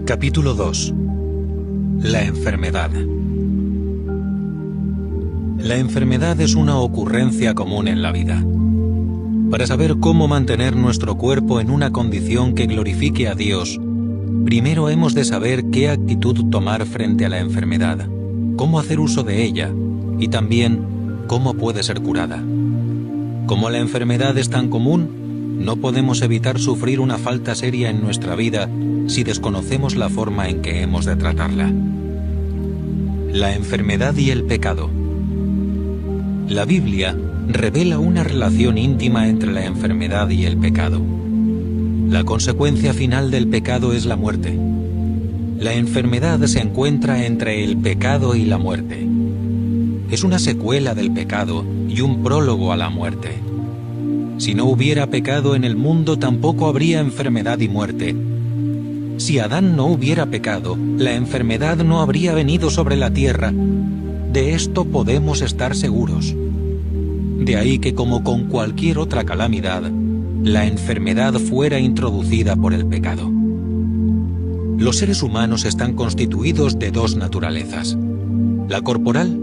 Capítulo 2. La enfermedad. La enfermedad es una ocurrencia común en la vida. Para saber cómo mantener nuestro cuerpo en una condición que glorifique a Dios, primero hemos de saber qué actitud tomar frente a la enfermedad, cómo hacer uso de ella y también cómo puede ser curada. Como la enfermedad es tan común, no podemos evitar sufrir una falta seria en nuestra vida si desconocemos la forma en que hemos de tratarla. La enfermedad y el pecado. La Biblia revela una relación íntima entre la enfermedad y el pecado. La consecuencia final del pecado es la muerte. La enfermedad se encuentra entre el pecado y la muerte. Es una secuela del pecado y un prólogo a la muerte. Si no hubiera pecado en el mundo, tampoco habría enfermedad y muerte. Si Adán no hubiera pecado, la enfermedad no habría venido sobre la tierra. De esto podemos estar seguros. De ahí que, como con cualquier otra calamidad, la enfermedad fuera introducida por el pecado. Los seres humanos están constituidos de dos naturalezas, la corporal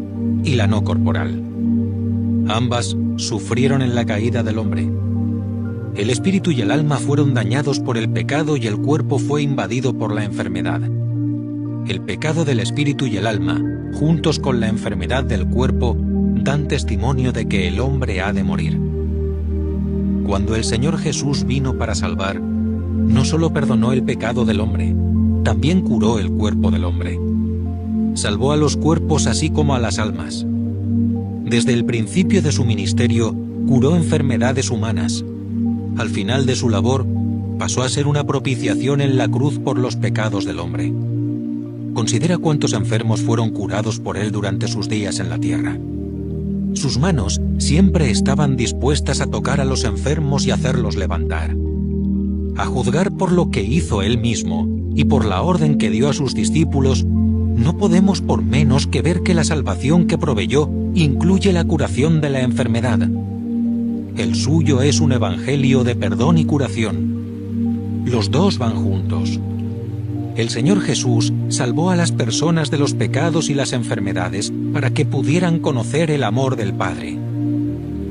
y la no corporal. Ambas sufrieron en la caída del hombre. El espíritu y el alma fueron dañados por el pecado y el cuerpo fue invadido por la enfermedad. El pecado del espíritu y el alma, juntos con la enfermedad del cuerpo, dan testimonio de que el hombre ha de morir. Cuando el Señor Jesús vino para salvar, no solo perdonó el pecado del hombre, también curó el cuerpo del hombre. Salvó a los cuerpos así como a las almas. Desde el principio de su ministerio, curó enfermedades humanas. Al final de su labor, pasó a ser una propiciación en la cruz por los pecados del hombre. Considera cuántos enfermos fueron curados por él durante sus días en la tierra. Sus manos siempre estaban dispuestas a tocar a los enfermos y hacerlos levantar. A juzgar por lo que hizo él mismo y por la orden que dio a sus discípulos, no podemos por menos que ver que la salvación que proveyó incluye la curación de la enfermedad. El suyo es un evangelio de perdón y curación. Los dos van juntos. El Señor Jesús salvó a las personas de los pecados y las enfermedades para que pudieran conocer el amor del Padre.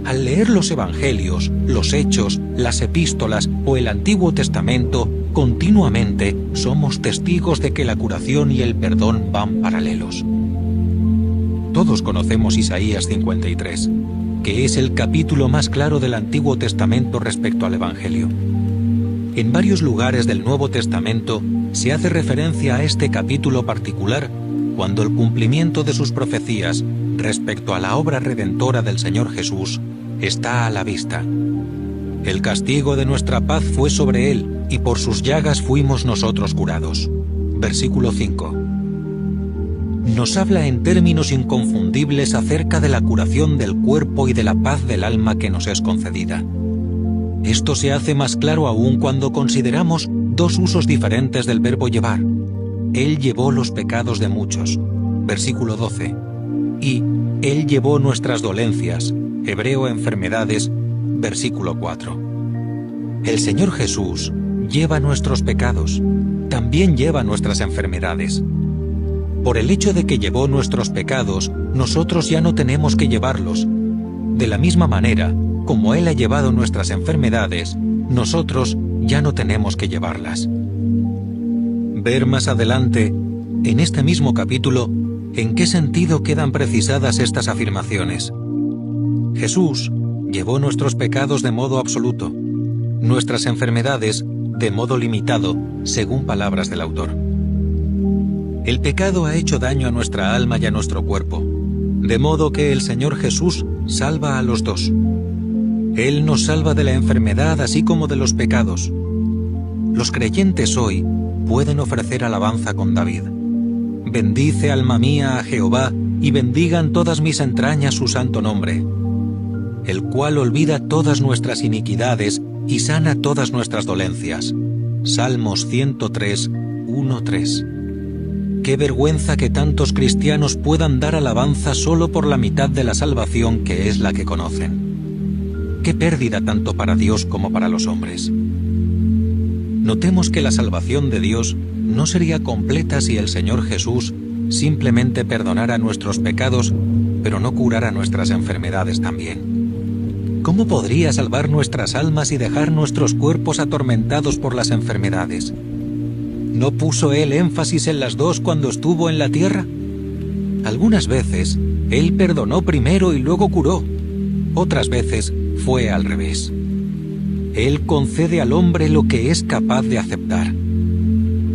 Al leer los evangelios, los hechos, las epístolas o el Antiguo Testamento, continuamente somos testigos de que la curación y el perdón van paralelos. Todos conocemos Isaías 53, que es el capítulo más claro del Antiguo Testamento respecto al Evangelio. En varios lugares del Nuevo Testamento se hace referencia a este capítulo particular cuando el cumplimiento de sus profecías respecto a la obra redentora del Señor Jesús está a la vista. El castigo de nuestra paz fue sobre él, y por sus llagas fuimos nosotros curados. Versículo 5. Nos habla en términos inconfundibles acerca de la curación del cuerpo y de la paz del alma que nos es concedida. Esto se hace más claro aún cuando consideramos dos usos diferentes del verbo llevar. Él llevó los pecados de muchos, versículo 12, y Él llevó nuestras dolencias, hebreo enfermedades, versículo 4. El Señor Jesús lleva nuestros pecados, también lleva nuestras enfermedades. Por el hecho de que llevó nuestros pecados, nosotros ya no tenemos que llevarlos. De la misma manera, como Él ha llevado nuestras enfermedades, nosotros ya no tenemos que llevarlas. Ver más adelante, en este mismo capítulo, en qué sentido quedan precisadas estas afirmaciones. Jesús llevó nuestros pecados de modo absoluto, nuestras enfermedades de modo limitado, según palabras del autor. El pecado ha hecho daño a nuestra alma y a nuestro cuerpo, de modo que el Señor Jesús salva a los dos. Él nos salva de la enfermedad así como de los pecados. Los creyentes hoy pueden ofrecer alabanza con David. Bendice, alma mía, a Jehová, y bendigan todas mis entrañas su santo nombre, el cual olvida todas nuestras iniquidades y sana todas nuestras dolencias. Salmos 103, 1-3. Qué vergüenza que tantos cristianos puedan dar alabanza solo por la mitad de la salvación que es la que conocen. Qué pérdida tanto para Dios como para los hombres. Notemos que la salvación de Dios no sería completa si el Señor Jesús simplemente perdonara nuestros pecados, pero no curara nuestras enfermedades también. ¿Cómo podría salvar nuestras almas y dejar nuestros cuerpos atormentados por las enfermedades? ¿No puso Él énfasis en las dos cuando estuvo en la tierra? Algunas veces, Él perdonó primero y luego curó. Otras veces, fue al revés. Él concede al hombre lo que es capaz de aceptar.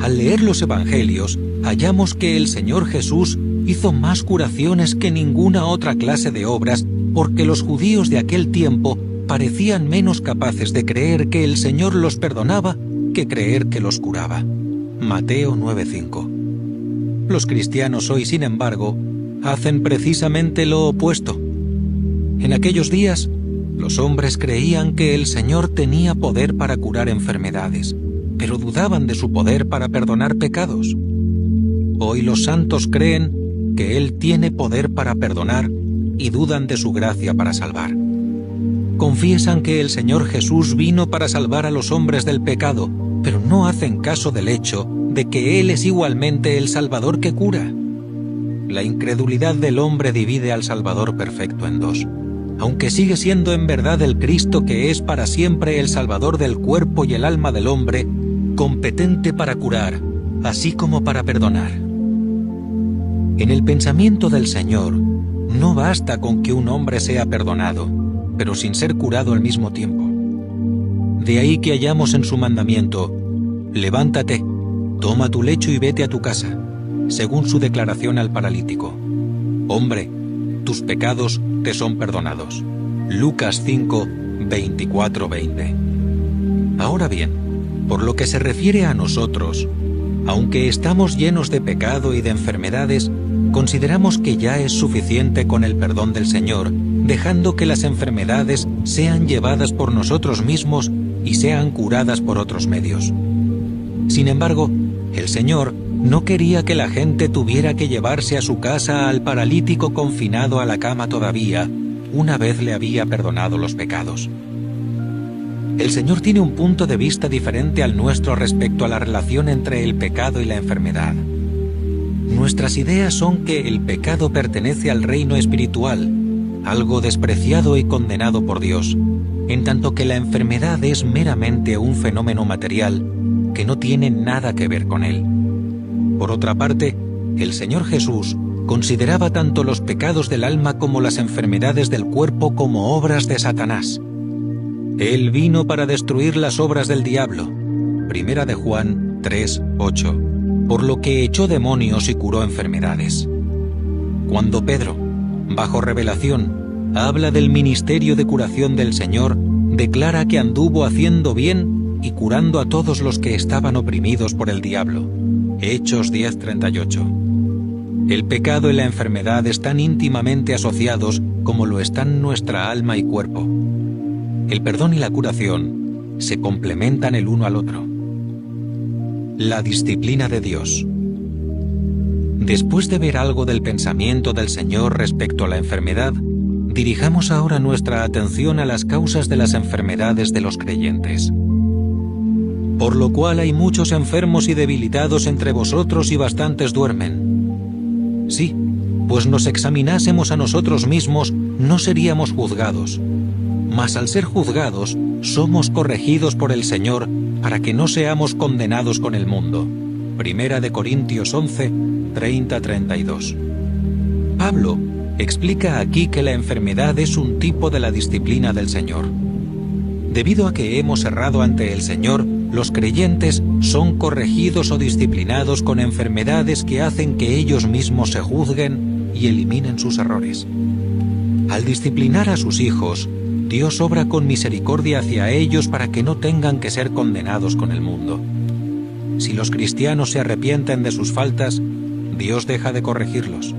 Al leer los Evangelios, hallamos que el Señor Jesús hizo más curaciones que ninguna otra clase de obras, porque los judíos de aquel tiempo parecían menos capaces de creer que el Señor los perdonaba que creer que los curaba. Mateo 9:5. Los cristianos hoy, sin embargo, hacen precisamente lo opuesto. En aquellos días, los hombres creían que el Señor tenía poder para curar enfermedades, pero dudaban de su poder para perdonar pecados. Hoy los santos creen que Él tiene poder para perdonar y dudan de su gracia para salvar. Confiesan que el Señor Jesús vino para salvar a los hombres del pecado, pero no hacen caso del hecho de que Él es igualmente el Salvador que cura. La incredulidad del hombre divide al Salvador perfecto en dos. Aunque sigue siendo en verdad el Cristo que es para siempre el Salvador del cuerpo y el alma del hombre, competente para curar, así como para perdonar. En el pensamiento del Señor, no basta con que un hombre sea perdonado, pero sin ser curado al mismo tiempo. De ahí que hallamos en su mandamiento: levántate, toma tu lecho y vete a tu casa, según su declaración al paralítico: hombre, tus pecados te son perdonados. Lucas 5, 24-20. Ahora bien, por lo que se refiere a nosotros, aunque estamos llenos de pecado y de enfermedades, consideramos que ya es suficiente con el perdón del Señor, dejando que las enfermedades sean llevadas por nosotros mismos y sean curadas por otros medios. Sin embargo, el Señor no quería que la gente tuviera que llevarse a su casa al paralítico confinado a la cama todavía, una vez le había perdonado los pecados. El Señor tiene un punto de vista diferente al nuestro respecto a la relación entre el pecado y la enfermedad. Nuestras ideas son que el pecado pertenece al reino espiritual, algo despreciado y condenado por Dios, en tanto que la enfermedad es meramente un fenómeno material que no tiene nada que ver con él. Por otra parte, el Señor Jesús consideraba tanto los pecados del alma como las enfermedades del cuerpo como obras de Satanás. Él vino para destruir las obras del diablo. Primera de Juan 3:8. Por lo que echó demonios y curó enfermedades. Cuando Pedro, bajo revelación, habla del ministerio de curación del Señor, declara que anduvo haciendo bien y curando a todos los que estaban oprimidos por el diablo. Hechos 10:38. El pecado y la enfermedad están íntimamente asociados como lo están nuestra alma y cuerpo. El perdón y la curación se complementan el uno al otro. La disciplina de Dios. Después de ver algo del pensamiento del Señor respecto a la enfermedad, dirijamos ahora nuestra atención a las causas de las enfermedades de los creyentes. Por lo cual hay muchos enfermos y debilitados entre vosotros y bastantes duermen. Sí, pues nos examinásemos a nosotros mismos, no seríamos juzgados. Mas al ser juzgados, somos corregidos por el Señor para que no seamos condenados con el mundo. Primera de Corintios 11, 30-32. Pablo explica aquí que la enfermedad es un tipo de la disciplina del Señor. Debido a que hemos errado ante el Señor, los creyentes son corregidos o disciplinados con enfermedades que hacen que ellos mismos se juzguen y eliminen sus errores. Al disciplinar a sus hijos, Dios obra con misericordia hacia ellos para que no tengan que ser condenados con el mundo. Si los cristianos se arrepienten de sus faltas, Dios deja de corregirlos.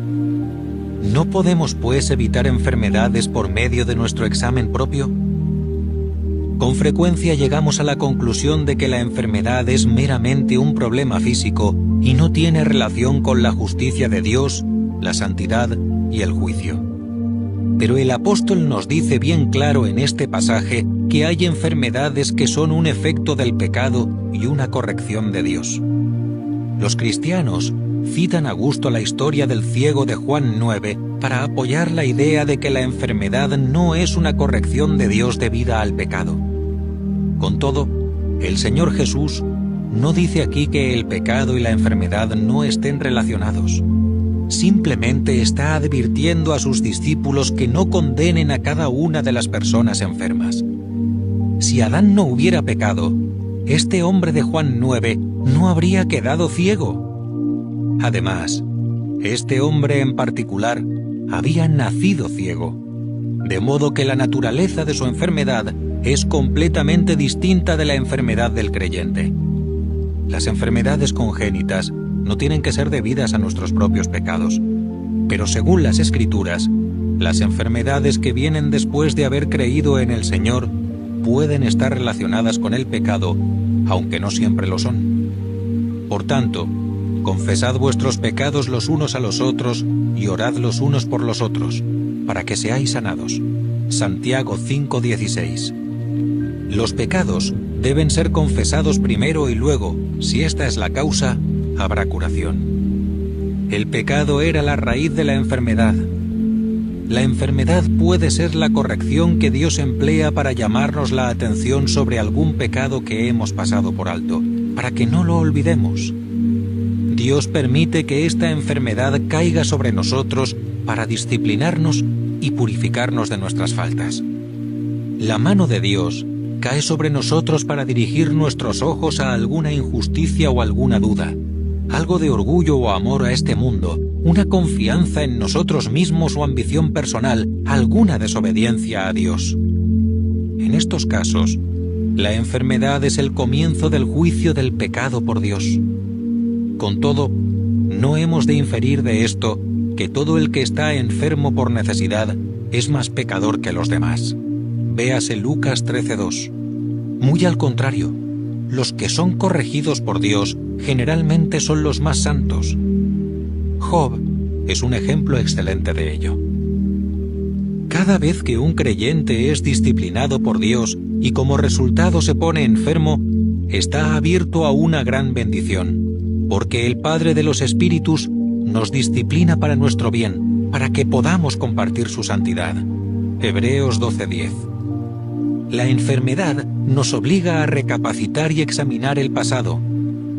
¿No podemos, pues, evitar enfermedades por medio de nuestro examen propio? Con frecuencia llegamos a la conclusión de que la enfermedad es meramente un problema físico y no tiene relación con la justicia de Dios, la santidad y el juicio. Pero el apóstol nos dice bien claro en este pasaje que hay enfermedades que son un efecto del pecado y una corrección de Dios. Los cristianos citan a gusto la historia del ciego de Juan 9 para apoyar la idea de que la enfermedad no es una corrección de Dios debida al pecado. Con todo, el Señor Jesús no dice aquí que el pecado y la enfermedad no estén relacionados. Simplemente está advirtiendo a sus discípulos que no condenen a cada una de las personas enfermas. Si Adán no hubiera pecado, este hombre de Juan 9 no habría quedado ciego. Además, este hombre en particular había nacido ciego, de modo que la naturaleza de su enfermedad es completamente distinta de la enfermedad del creyente. Las enfermedades congénitas no tienen que ser debidas a nuestros propios pecados, pero según las Escrituras, las enfermedades que vienen después de haber creído en el Señor pueden estar relacionadas con el pecado, aunque no siempre lo son. Por tanto, confesad vuestros pecados los unos a los otros y orad los unos por los otros, para que seáis sanados. Santiago 5:16. Los pecados deben ser confesados primero y luego, si esta es la causa, habrá curación. El pecado era la raíz de la enfermedad. La enfermedad puede ser la corrección que Dios emplea para llamarnos la atención sobre algún pecado que hemos pasado por alto, para que no lo olvidemos. Dios permite que esta enfermedad caiga sobre nosotros para disciplinarnos y purificarnos de nuestras faltas. La mano de Dios cae sobre nosotros para dirigir nuestros ojos a alguna injusticia o alguna duda, algo de orgullo o amor a este mundo, una confianza en nosotros mismos o ambición personal, alguna desobediencia a Dios. En estos casos, la enfermedad es el comienzo del juicio del pecado por Dios. Con todo, no hemos de inferir de esto que todo el que está enfermo por necesidad es más pecador que los demás. Véase Lucas 13:2. Muy al contrario, los que son corregidos por Dios generalmente son los más santos. Job es un ejemplo excelente de ello. Cada vez que un creyente es disciplinado por Dios y como resultado se pone enfermo, está abierto a una gran bendición, porque el Padre de los Espíritus nos disciplina para nuestro bien, para que podamos compartir su santidad. Hebreos 12:10. La enfermedad nos obliga a recapacitar y examinar el pasado,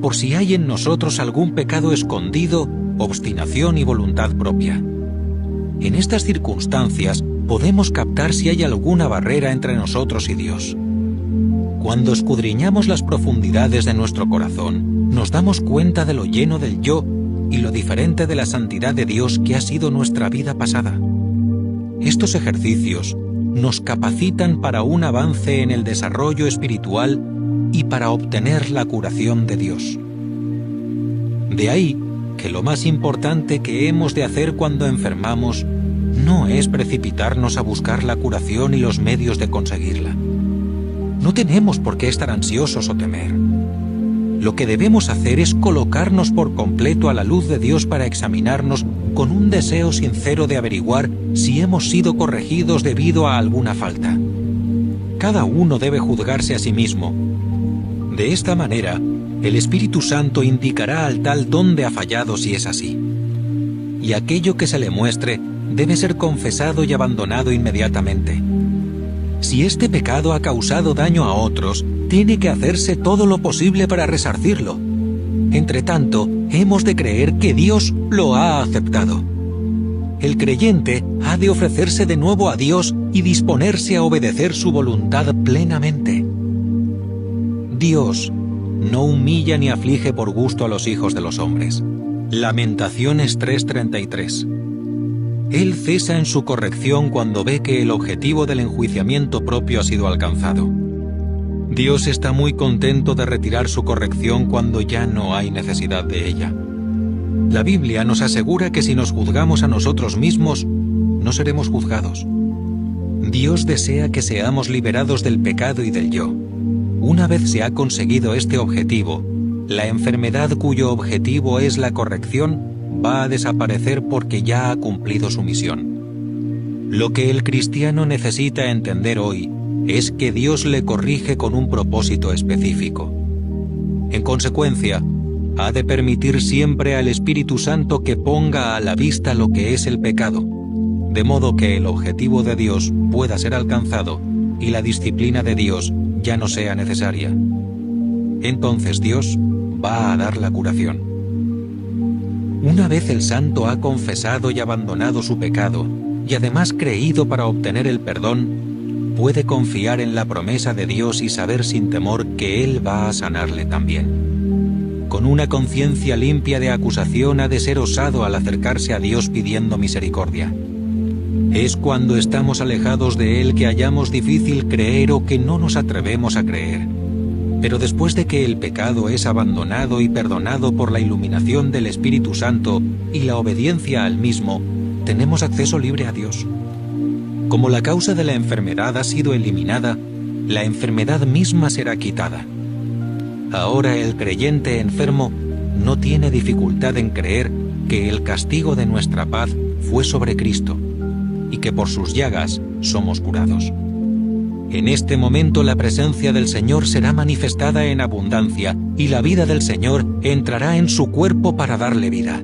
por si hay en nosotros algún pecado escondido, obstinación y voluntad propia. En estas circunstancias podemos captar si hay alguna barrera entre nosotros y Dios. Cuando escudriñamos las profundidades de nuestro corazón, nos damos cuenta de lo lleno del yo y lo diferente de la santidad de Dios que ha sido nuestra vida pasada. Estos ejercicios nos capacitan para un avance en el desarrollo espiritual y para obtener la curación de Dios. De ahí que lo más importante que hemos de hacer cuando enfermamos no es precipitarnos a buscar la curación y los medios de conseguirla. No tenemos por qué estar ansiosos o temer. Lo que debemos hacer es colocarnos por completo a la luz de Dios para examinarnos con un deseo sincero de averiguar si hemos sido corregidos debido a alguna falta. Cada uno debe juzgarse a sí mismo. De esta manera, el Espíritu Santo indicará al tal dónde ha fallado si es así. Y aquello que se le muestre debe ser confesado y abandonado inmediatamente. Si este pecado ha causado daño a otros, tiene que hacerse todo lo posible para resarcirlo. Entretanto, hemos de creer que Dios lo ha aceptado. El creyente ha de ofrecerse de nuevo a Dios y disponerse a obedecer su voluntad plenamente. Dios no humilla ni aflige por gusto a los hijos de los hombres. Lamentaciones 3:33. Él cesa en su corrección cuando ve que el objetivo del enjuiciamiento propio ha sido alcanzado. Dios está muy contento de retirar su corrección cuando ya no hay necesidad de ella. La Biblia nos asegura que si nos juzgamos a nosotros mismos, no seremos juzgados. Dios desea que seamos liberados del pecado y del yo. Una vez se ha conseguido este objetivo, la enfermedad cuyo objetivo es la corrección va a desaparecer porque ya ha cumplido su misión. Lo que el cristiano necesita entender hoy es que Dios le corrige con un propósito específico. En consecuencia, ha de permitir siempre al Espíritu Santo que ponga a la vista lo que es el pecado, de modo que el objetivo de Dios pueda ser alcanzado y la disciplina de Dios ya no sea necesaria. Entonces Dios va a dar la curación. Una vez el santo ha confesado y abandonado su pecado, y además creído para obtener el perdón, puede confiar en la promesa de Dios y saber sin temor que Él va a sanarle también. Con una conciencia limpia de acusación ha de ser osado al acercarse a Dios pidiendo misericordia. Es cuando estamos alejados de Él que hallamos difícil creer o que no nos atrevemos a creer. Pero después de que el pecado es abandonado y perdonado por la iluminación del Espíritu Santo y la obediencia al mismo, tenemos acceso libre a Dios. Como la causa de la enfermedad ha sido eliminada, la enfermedad misma será quitada. Ahora el creyente enfermo no tiene dificultad en creer que el castigo de nuestra paz fue sobre Cristo y que por sus llagas somos curados. En este momento la presencia del Señor será manifestada en abundancia y la vida del Señor entrará en su cuerpo para darle vida.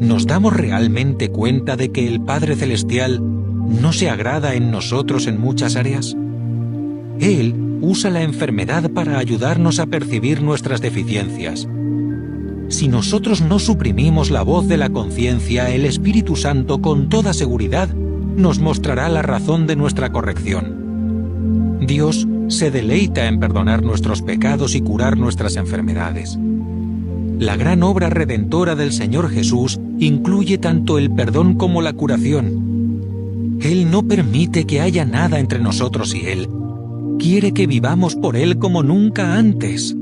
¿Nos damos realmente cuenta de que el Padre Celestial no se agrada en nosotros en muchas áreas? Él usa la enfermedad para ayudarnos a percibir nuestras deficiencias. Si nosotros no suprimimos la voz de la conciencia, el Espíritu Santo con toda seguridad nos mostrará la razón de nuestra corrección. Dios se deleita en perdonar nuestros pecados y curar nuestras enfermedades. La gran obra redentora del Señor Jesús incluye tanto el perdón como la curación. Él no permite que haya nada entre nosotros y Él. Quiere que vivamos por Él como nunca antes.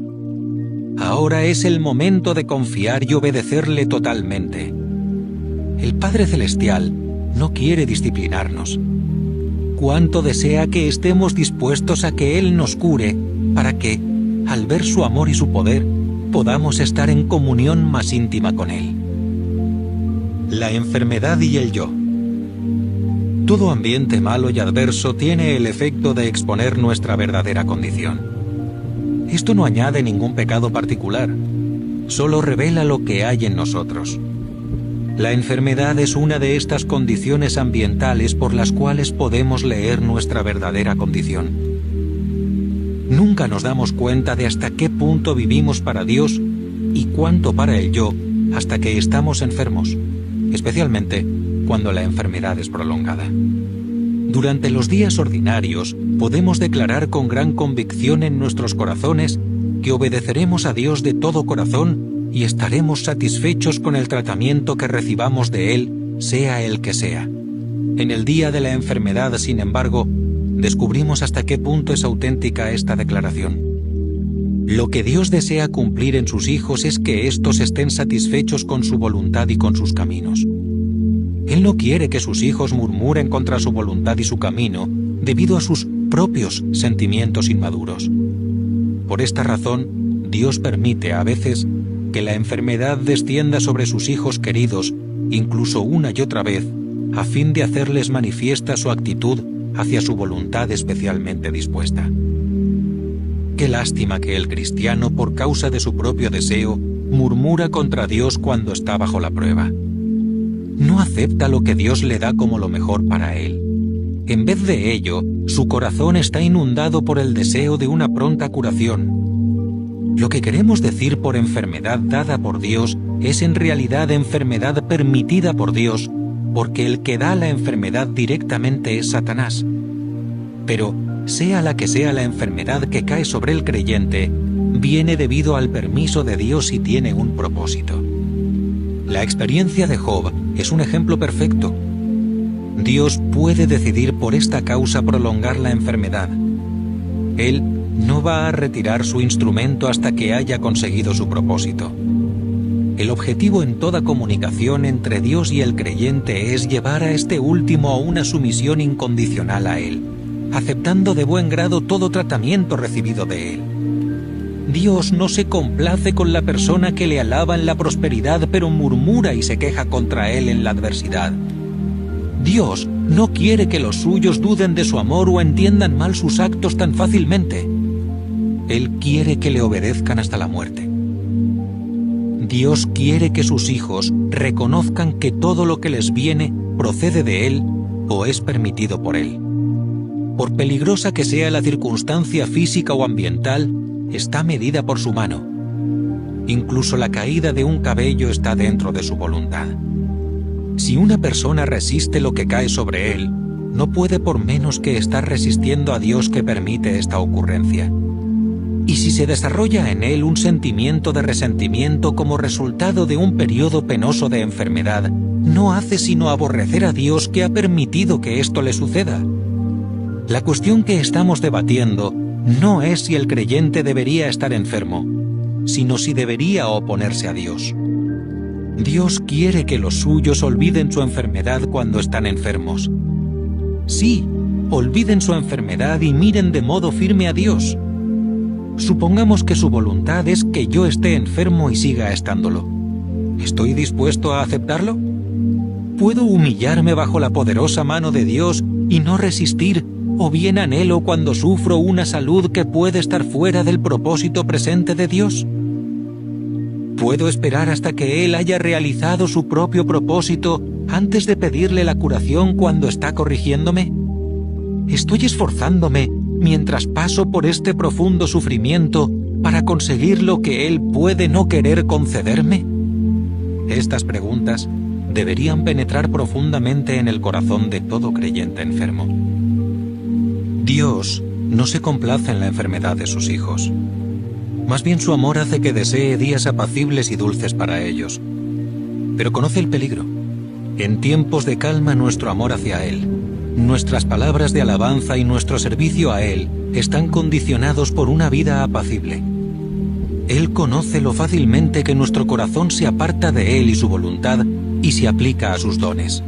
Ahora es el momento de confiar y obedecerle totalmente. El Padre Celestial no quiere disciplinarnos. Cuánto desea que estemos dispuestos a que Él nos cure, para que, al ver su amor y su poder, podamos estar en comunión más íntima con Él. La enfermedad y el yo. Todo ambiente malo y adverso tiene el efecto de exponer nuestra verdadera condición. Esto no añade ningún pecado particular, solo revela lo que hay en nosotros. La enfermedad es una de estas condiciones ambientales por las cuales podemos leer nuestra verdadera condición. Nunca nos damos cuenta de hasta qué punto vivimos para Dios y cuánto para el yo hasta que estamos enfermos, especialmente cuando la enfermedad es prolongada. Durante los días ordinarios podemos declarar con gran convicción en nuestros corazones que obedeceremos a Dios de todo corazón y estaremos satisfechos con el tratamiento que recibamos de Él, sea el que sea. En el día de la enfermedad, sin embargo, descubrimos hasta qué punto es auténtica esta declaración. Lo que Dios desea cumplir en sus hijos es que éstos estén satisfechos con su voluntad y con sus caminos. Él no quiere que sus hijos murmuren contra su voluntad y su camino debido a sus propios sentimientos inmaduros. Por esta razón, Dios permite a veces que la enfermedad descienda sobre sus hijos queridos, incluso una y otra vez, a fin de hacerles manifiesta su actitud hacia su voluntad especialmente dispuesta. Qué lástima que el cristiano, por causa de su propio deseo, murmura contra Dios cuando está bajo la prueba. No acepta lo que Dios le da como lo mejor para él. En vez de ello, su corazón está inundado por el deseo de una pronta curación. Lo que queremos decir por enfermedad dada por Dios es en realidad enfermedad permitida por Dios, porque el que da la enfermedad directamente es Satanás. Pero, sea la que sea la enfermedad que cae sobre el creyente, viene debido al permiso de Dios y tiene un propósito. La experiencia de Job es un ejemplo perfecto. Dios puede decidir por esta causa prolongar la enfermedad. Él no va a retirar su instrumento hasta que haya conseguido su propósito. El objetivo en toda comunicación entre Dios y el creyente es llevar a este último a una sumisión incondicional a Él, aceptando de buen grado todo tratamiento recibido de Él. Dios no se complace con la persona que le alaba en la prosperidad, pero murmura y se queja contra Él en la adversidad. Dios no quiere que los suyos duden de su amor o entiendan mal sus actos tan fácilmente. Él quiere que le obedezcan hasta la muerte. Dios quiere que sus hijos reconozcan que todo lo que les viene procede de Él o es permitido por Él. Por peligrosa que sea la circunstancia física o ambiental, está medida por su mano. Incluso la caída de un cabello está dentro de su voluntad. Si una persona resiste lo que cae sobre él, no puede por menos que estar resistiendo a Dios que permite esta ocurrencia. Y si se desarrolla en él un sentimiento de resentimiento como resultado de un periodo penoso de enfermedad, no hace sino aborrecer a Dios que ha permitido que esto le suceda. La cuestión que estamos debatiendo no es si el creyente debería estar enfermo, sino si debería oponerse a Dios. Dios quiere que los suyos olviden su enfermedad cuando están enfermos. Sí, olviden su enfermedad y miren de modo firme a Dios. Supongamos que su voluntad es que yo esté enfermo y siga estándolo. ¿Estoy dispuesto a aceptarlo? ¿Puedo humillarme bajo la poderosa mano de Dios y no resistir, o bien anhelo cuando sufro una salud que puede estar fuera del propósito presente de Dios? ¿Puedo esperar hasta que Él haya realizado su propio propósito antes de pedirle la curación cuando está corrigiéndome? ¿Estoy esforzándome mientras paso por este profundo sufrimiento para conseguir lo que Él puede no querer concederme? Estas preguntas deberían penetrar profundamente en el corazón de todo creyente enfermo. Dios no se complace en la enfermedad de sus hijos. Más bien su amor hace que desee días apacibles y dulces para ellos. Pero conoce el peligro. En tiempos de calma nuestro amor hacia Él, nuestras palabras de alabanza y nuestro servicio a Él están condicionados por una vida apacible. Él conoce lo fácilmente que nuestro corazón se aparta de Él y su voluntad y se aplica a sus dones.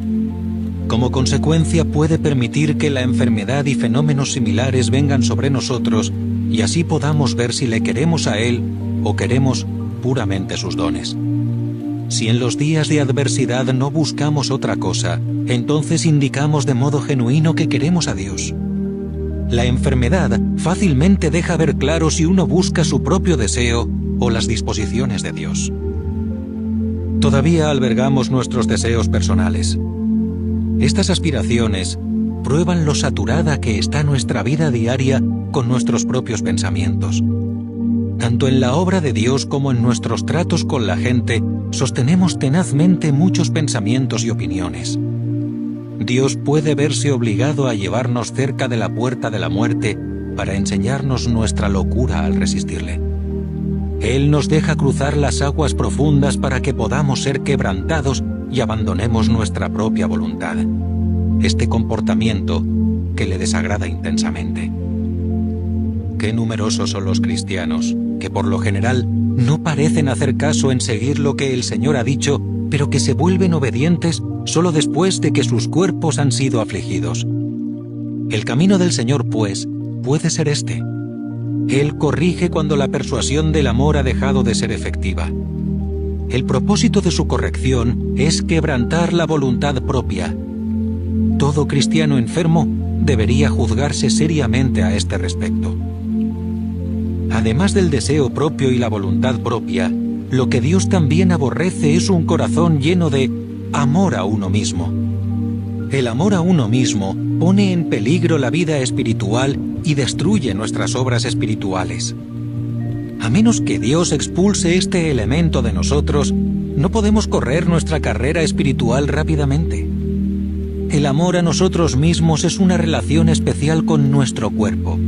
Como consecuencia puede permitir que la enfermedad y fenómenos similares vengan sobre nosotros y así podamos ver si le queremos a Él o queremos puramente sus dones. Si en los días de adversidad no buscamos otra cosa, entonces indicamos de modo genuino que queremos a Dios. La enfermedad fácilmente deja ver claro si uno busca su propio deseo o las disposiciones de Dios. Todavía albergamos nuestros deseos personales. Estas aspiraciones prueban lo saturada que está nuestra vida diaria con nuestros propios pensamientos. Tanto en la obra de Dios como en nuestros tratos con la gente, sostenemos tenazmente muchos pensamientos y opiniones. Dios puede verse obligado a llevarnos cerca de la puerta de la muerte para enseñarnos nuestra locura al resistirle. Él nos deja cruzar las aguas profundas para que podamos ser quebrantados y abandonemos nuestra propia voluntad. Este comportamiento que le desagrada intensamente. Qué numerosos son los cristianos, que por lo general no parecen hacer caso en seguir lo que el Señor ha dicho, pero que se vuelven obedientes solo después de que sus cuerpos han sido afligidos. El camino del Señor, pues, puede ser este. Él corrige cuando la persuasión del amor ha dejado de ser efectiva. El propósito de su corrección es quebrantar la voluntad propia. Todo cristiano enfermo debería juzgarse seriamente a este respecto. Además del deseo propio y la voluntad propia, lo que Dios también aborrece es un corazón lleno de amor a uno mismo. El amor a uno mismo pone en peligro la vida espiritual y destruye nuestras obras espirituales. A menos que Dios expulse este elemento de nosotros, no podemos correr nuestra carrera espiritual rápidamente. El amor a nosotros mismos es una relación especial con nuestro cuerpo.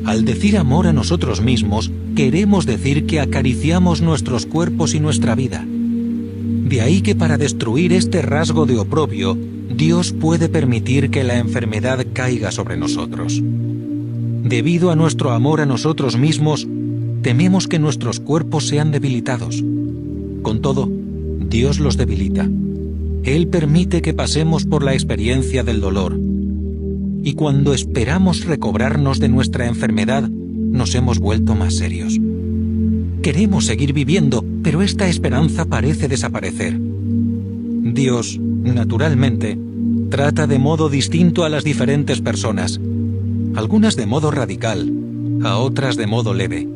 Al decir amor a nosotros mismos, queremos decir que acariciamos nuestros cuerpos y nuestra vida. De ahí que para destruir este rasgo de oprobio, Dios puede permitir que la enfermedad caiga sobre nosotros. Debido a nuestro amor a nosotros mismos, tememos que nuestros cuerpos sean debilitados. Con todo, Dios los debilita. Él permite que pasemos por la experiencia del dolor. Y cuando esperamos recobrarnos de nuestra enfermedad, nos hemos vuelto más serios. Queremos seguir viviendo, pero esta esperanza parece desaparecer. Dios, naturalmente, trata de modo distinto a las diferentes personas, algunas de modo radical, a otras de modo leve.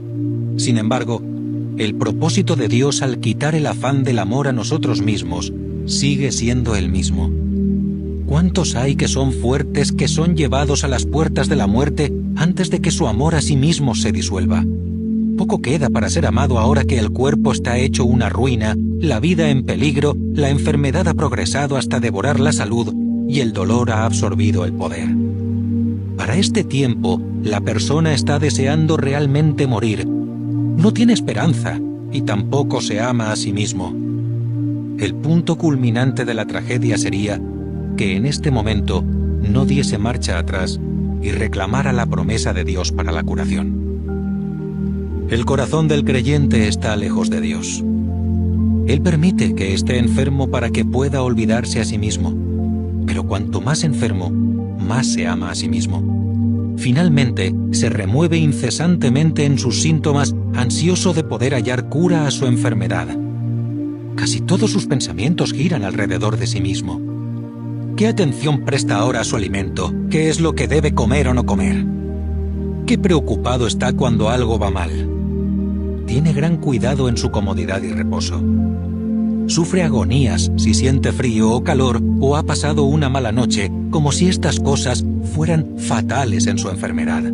Sin embargo, el propósito de Dios al quitar el afán del amor a nosotros mismos sigue siendo el mismo. ¿Cuántos hay que son fuertes, que son llevados a las puertas de la muerte antes de que su amor a sí mismo se disuelva? Poco queda para ser amado ahora que el cuerpo está hecho una ruina, la vida en peligro, la enfermedad ha progresado hasta devorar la salud y el dolor ha absorbido el poder. Para este tiempo, la persona está deseando realmente morir. No tiene esperanza y tampoco se ama a sí mismo. El punto culminante de la tragedia sería que en este momento no diese marcha atrás y reclamara la promesa de Dios para la curación. El corazón del creyente está lejos de Dios. Él permite que esté enfermo para que pueda olvidarse a sí mismo. Pero cuanto más enfermo, más se ama a sí mismo. Finalmente, se remueve incesantemente en sus síntomas, ansioso de poder hallar cura a su enfermedad. Casi todos sus pensamientos giran alrededor de sí mismo. ¿Qué atención presta ahora a su alimento? ¿Qué es lo que debe comer o no comer? ¿Qué preocupado está cuando algo va mal? Tiene gran cuidado en su comodidad y reposo. Sufre agonías si siente frío o calor o ha pasado una mala noche, como si estas cosas fueran fatales en su enfermedad.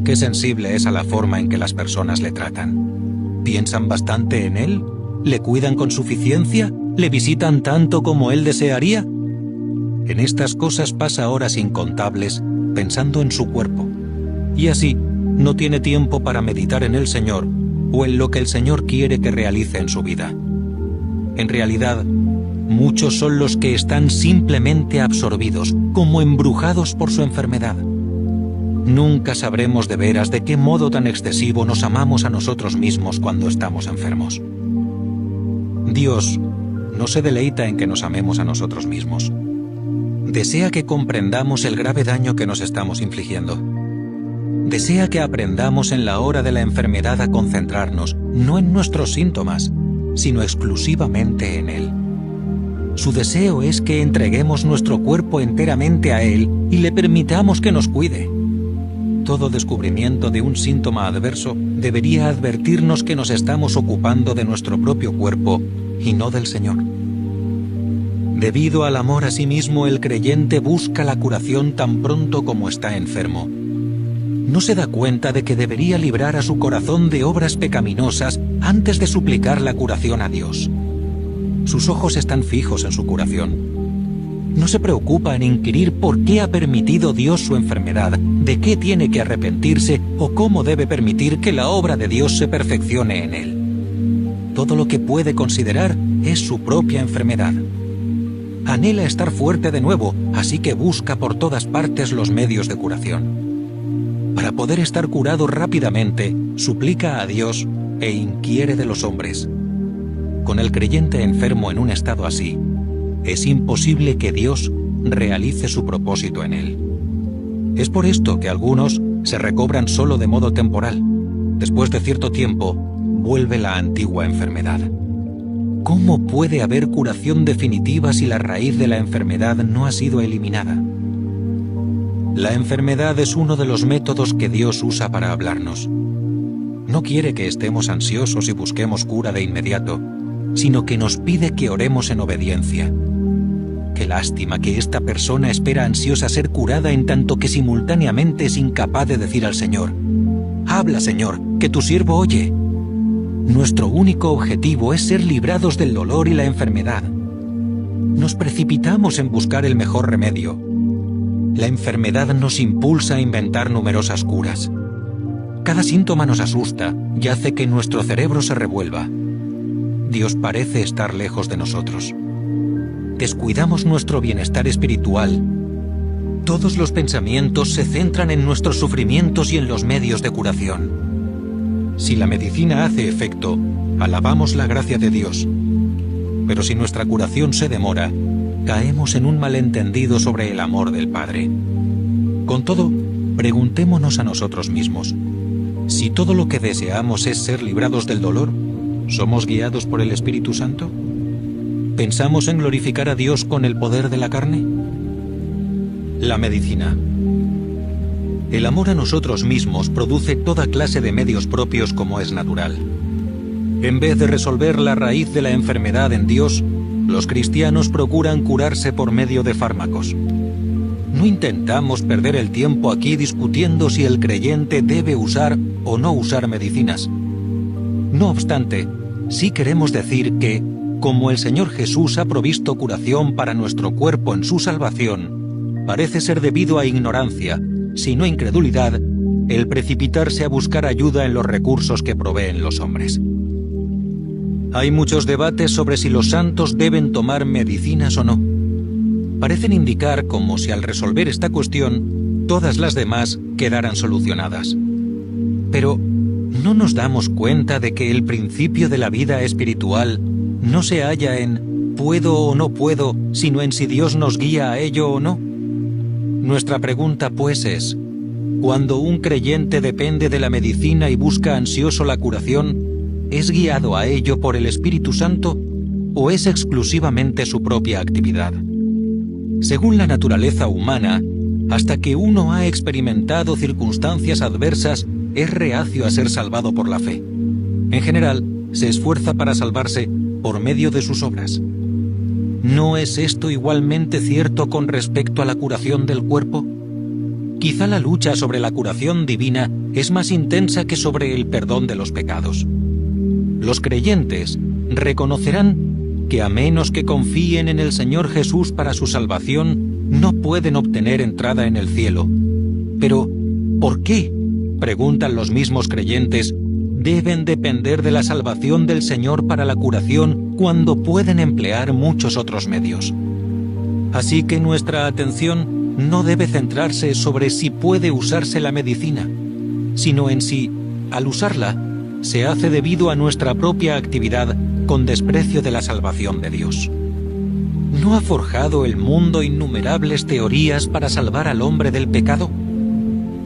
Qué sensible es a la forma en que las personas le tratan. ¿Piensan bastante en él? ¿Le cuidan con suficiencia? ¿Le visitan tanto como él desearía? En estas cosas pasa horas incontables pensando en su cuerpo. Y así no tiene tiempo para meditar en el Señor o en lo que el Señor quiere que realice en su vida. En realidad, muchos son los que están simplemente absorbidos, como embrujados por su enfermedad. Nunca sabremos de veras de qué modo tan excesivo nos amamos a nosotros mismos cuando estamos enfermos. Dios no se deleita en que nos amemos a nosotros mismos. Desea que comprendamos el grave daño que nos estamos infligiendo. Desea que aprendamos en la hora de la enfermedad a concentrarnos, no en nuestros síntomas, sino exclusivamente en Él. Su deseo es que entreguemos nuestro cuerpo enteramente a Él y le permitamos que nos cuide. Todo descubrimiento de un síntoma adverso debería advertirnos que nos estamos ocupando de nuestro propio cuerpo y no del Señor. Debido al amor a sí mismo, el creyente busca la curación tan pronto como está enfermo. No se da cuenta de que debería librar a su corazón de obras pecaminosas antes de suplicar la curación a Dios. Sus ojos están fijos en su curación. No se preocupa en inquirir por qué ha permitido Dios su enfermedad, de qué tiene que arrepentirse o cómo debe permitir que la obra de Dios se perfeccione en él. Todo lo que puede considerar es su propia enfermedad. Anhela estar fuerte de nuevo, así que busca por todas partes los medios de curación. Para poder estar curado rápidamente, suplica a Dios e inquiere de los hombres. Con el creyente enfermo en un estado así, es imposible que Dios realice su propósito en él. Es por esto que algunos se recobran solo de modo temporal. Después de cierto tiempo, vuelve la antigua enfermedad. ¿Cómo puede haber curación definitiva si la raíz de la enfermedad no ha sido eliminada? La enfermedad es uno de los métodos que Dios usa para hablarnos. No quiere que estemos ansiosos y busquemos cura de inmediato, sino que nos pide que oremos en obediencia. Qué lástima que esta persona espera ansiosa ser curada en tanto que simultáneamente es incapaz de decir al Señor: «Habla, Señor, que tu siervo oye». Nuestro único objetivo es ser librados del dolor y la enfermedad. Nos precipitamos en buscar el mejor remedio. La enfermedad nos impulsa a inventar numerosas curas. Cada síntoma nos asusta y hace que nuestro cerebro se revuelva. Dios parece estar lejos de nosotros. Descuidamos nuestro bienestar espiritual. Todos los pensamientos se centran en nuestros sufrimientos y en los medios de curación. Si la medicina hace efecto, alabamos la gracia de Dios. Pero si nuestra curación se demora, caemos en un malentendido sobre el amor del Padre. Con todo, preguntémonos a nosotros mismos: si todo lo que deseamos es ser librados del dolor, ¿somos guiados por el Espíritu Santo? ¿Pensamos en glorificar a Dios con el poder de la carne? La medicina. El amor a nosotros mismos produce toda clase de medios propios como es natural. En vez de resolver la raíz de la enfermedad en Dios, los cristianos procuran curarse por medio de fármacos. No intentamos perder el tiempo aquí discutiendo si el creyente debe usar o no usar medicinas. No obstante, sí queremos decir que, como el Señor Jesús ha provisto curación para nuestro cuerpo en su salvación, parece ser debido a ignorancia, si no incredulidad, el precipitarse a buscar ayuda en los recursos que proveen los hombres. Hay muchos debates sobre si los santos deben tomar medicinas o no. Parecen indicar como si al resolver esta cuestión, todas las demás quedaran solucionadas. Pero, ¿no nos damos cuenta de que el principio de la vida espiritual no se halla en ¿puedo o no puedo?, sino en si Dios nos guía a ello o no? Nuestra pregunta, pues, es: cuando un creyente depende de la medicina y busca ansioso la curación, ¿es guiado a ello por el Espíritu Santo o es exclusivamente su propia actividad? Según la naturaleza humana, hasta que uno ha experimentado circunstancias adversas, es reacio a ser salvado por la fe. En general, se esfuerza para salvarse por medio de sus obras. ¿No es esto igualmente cierto con respecto a la curación del cuerpo? Quizá la lucha sobre la curación divina es más intensa que sobre el perdón de los pecados. Los creyentes reconocerán que a menos que confíen en el Señor Jesús para su salvación, no pueden obtener entrada en el cielo. Pero, ¿por qué?, preguntan los mismos creyentes, deben depender de la salvación del Señor para la curación cuando pueden emplear muchos otros medios. Así que nuestra atención no debe centrarse sobre si puede usarse la medicina, sino en si, al usarla, se hace debido a nuestra propia actividad con desprecio de la salvación de Dios. ¿No ha forjado el mundo innumerables teorías para salvar al hombre del pecado?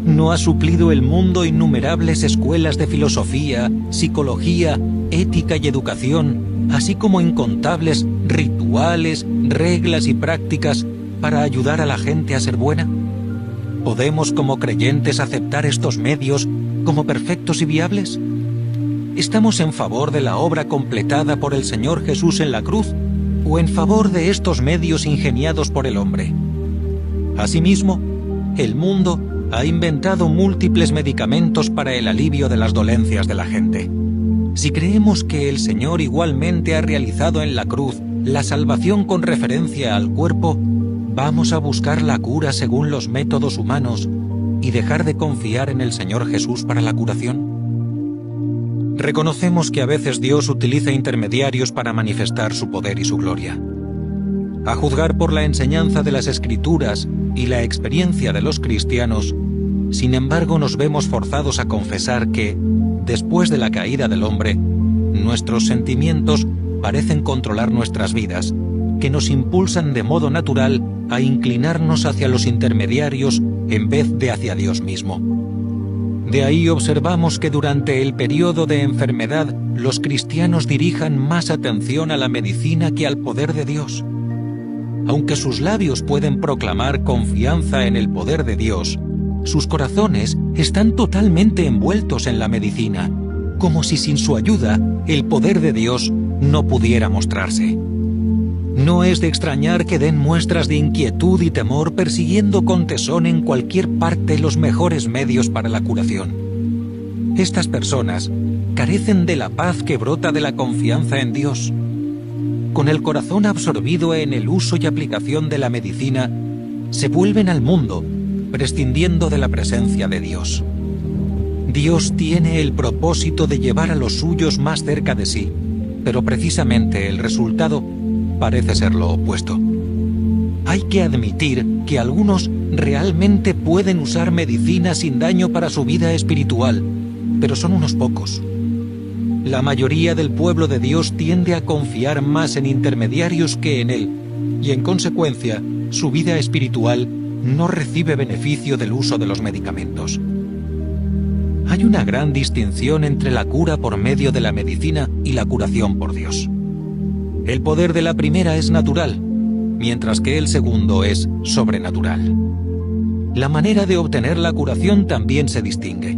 ¿No ha suplido el mundo innumerables escuelas de filosofía, psicología, ética y educación, así como incontables rituales, reglas y prácticas para ayudar a la gente a ser buena? ¿Podemos como creyentes aceptar estos medios como perfectos y viables? ¿Estamos en favor de la obra completada por el Señor Jesús en la cruz o en favor de estos medios ingeniados por el hombre? Asimismo, el mundo ha inventado múltiples medicamentos para el alivio de las dolencias de la gente. Si creemos que el Señor igualmente ha realizado en la cruz la salvación con referencia al cuerpo, vamos a buscar la cura según los métodos humanos y dejar de confiar en el Señor Jesús para la curación. Reconocemos que a veces Dios utiliza intermediarios para manifestar su poder y su gloria. A juzgar por la enseñanza de las Escrituras y la experiencia de los cristianos, sin embargo nos vemos forzados a confesar que, después de la caída del hombre, nuestros sentimientos parecen controlar nuestras vidas, que nos impulsan de modo natural a inclinarnos hacia los intermediarios en vez de hacia Dios mismo. De ahí observamos que durante el periodo de enfermedad los cristianos dirijan más atención a la medicina que al poder de Dios. Aunque sus labios pueden proclamar confianza en el poder de Dios, sus corazones están totalmente envueltos en la medicina, como si sin su ayuda el poder de Dios no pudiera mostrarse. No es de extrañar que den muestras de inquietud y temor persiguiendo con tesón en cualquier parte los mejores medios para la curación. Estas personas carecen de la paz que brota de la confianza en Dios. Con el corazón absorbido en el uso y aplicación de la medicina, se vuelven al mundo, prescindiendo de la presencia de Dios. Dios tiene el propósito de llevar a los suyos más cerca de sí, pero precisamente el resultado parece ser lo opuesto. Hay que admitir que algunos realmente pueden usar medicina sin daño para su vida espiritual, pero son unos pocos. La mayoría del pueblo de Dios tiende a confiar más en intermediarios que en Él, y en consecuencia, su vida espiritual no recibe beneficio del uso de los medicamentos. Hay una gran distinción entre la cura por medio de la medicina y la curación por Dios. El poder de la primera es natural, mientras que el segundo es sobrenatural. La manera de obtener la curación también se distingue.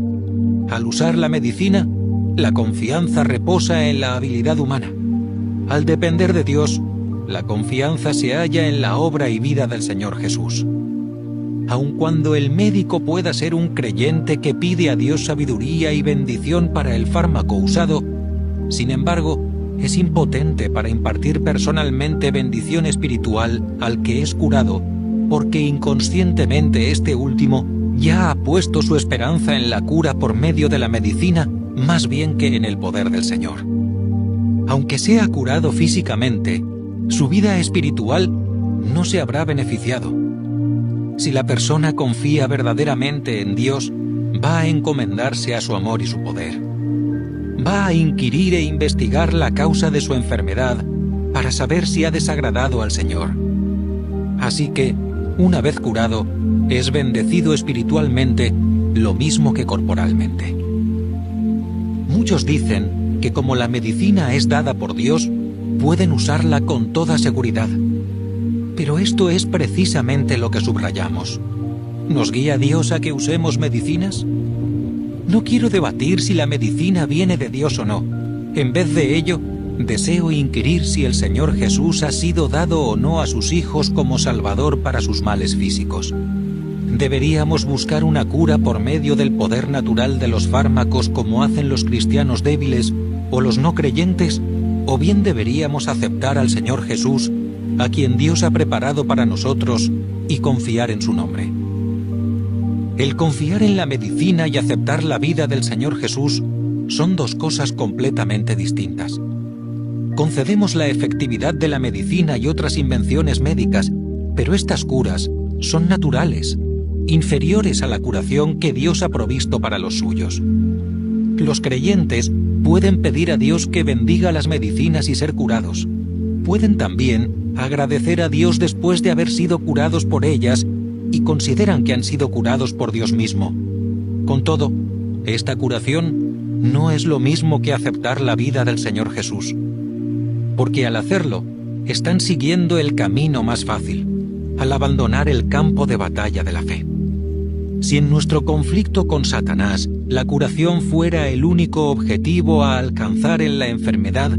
Al usar la medicina, la confianza reposa en la habilidad humana. Al depender de Dios, la confianza se halla en la obra y vida del Señor Jesús. Aun cuando el médico pueda ser un creyente que pide a Dios sabiduría y bendición para el fármaco usado, sin embargo, es impotente para impartir personalmente bendición espiritual al que es curado, porque inconscientemente este último ya ha puesto su esperanza en la cura por medio de la medicina más bien que en el poder del Señor. Aunque sea curado físicamente, su vida espiritual no se habrá beneficiado. Si la persona confía verdaderamente en Dios, va a encomendarse a su amor y su poder. Va a inquirir e investigar la causa de su enfermedad para saber si ha desagradado al Señor. Así que, una vez curado, es bendecido espiritualmente lo mismo que corporalmente. Muchos dicen que como la medicina es dada por Dios, pueden usarla con toda seguridad. Pero esto es precisamente lo que subrayamos. ¿Nos guía Dios a que usemos medicinas? No quiero debatir si la medicina viene de Dios o no. En vez de ello, deseo inquirir si el Señor Jesús ha sido dado o no a sus hijos como Salvador para sus males físicos. ¿Deberíamos buscar una cura por medio del poder natural de los fármacos como hacen los cristianos débiles o los no creyentes? ¿O bien deberíamos aceptar al Señor Jesús, a quien Dios ha preparado para nosotros, y confiar en su nombre? El confiar en la medicina y aceptar la vida del Señor Jesús son dos cosas completamente distintas. Concedemos la efectividad de la medicina y otras invenciones médicas, pero estas curas son naturales, inferiores a la curación que Dios ha provisto para los suyos. Los creyentes pueden pedir a Dios que bendiga las medicinas y ser curados. Pueden también agradecer a Dios después de haber sido curados por ellas y consideran que han sido curados por Dios mismo. Con todo, esta curación no es lo mismo que aceptar la vida del Señor Jesús, porque al hacerlo, están siguiendo el camino más fácil, al abandonar el campo de batalla de la fe. Si en nuestro conflicto con Satanás la curación fuera el único objetivo a alcanzar en la enfermedad,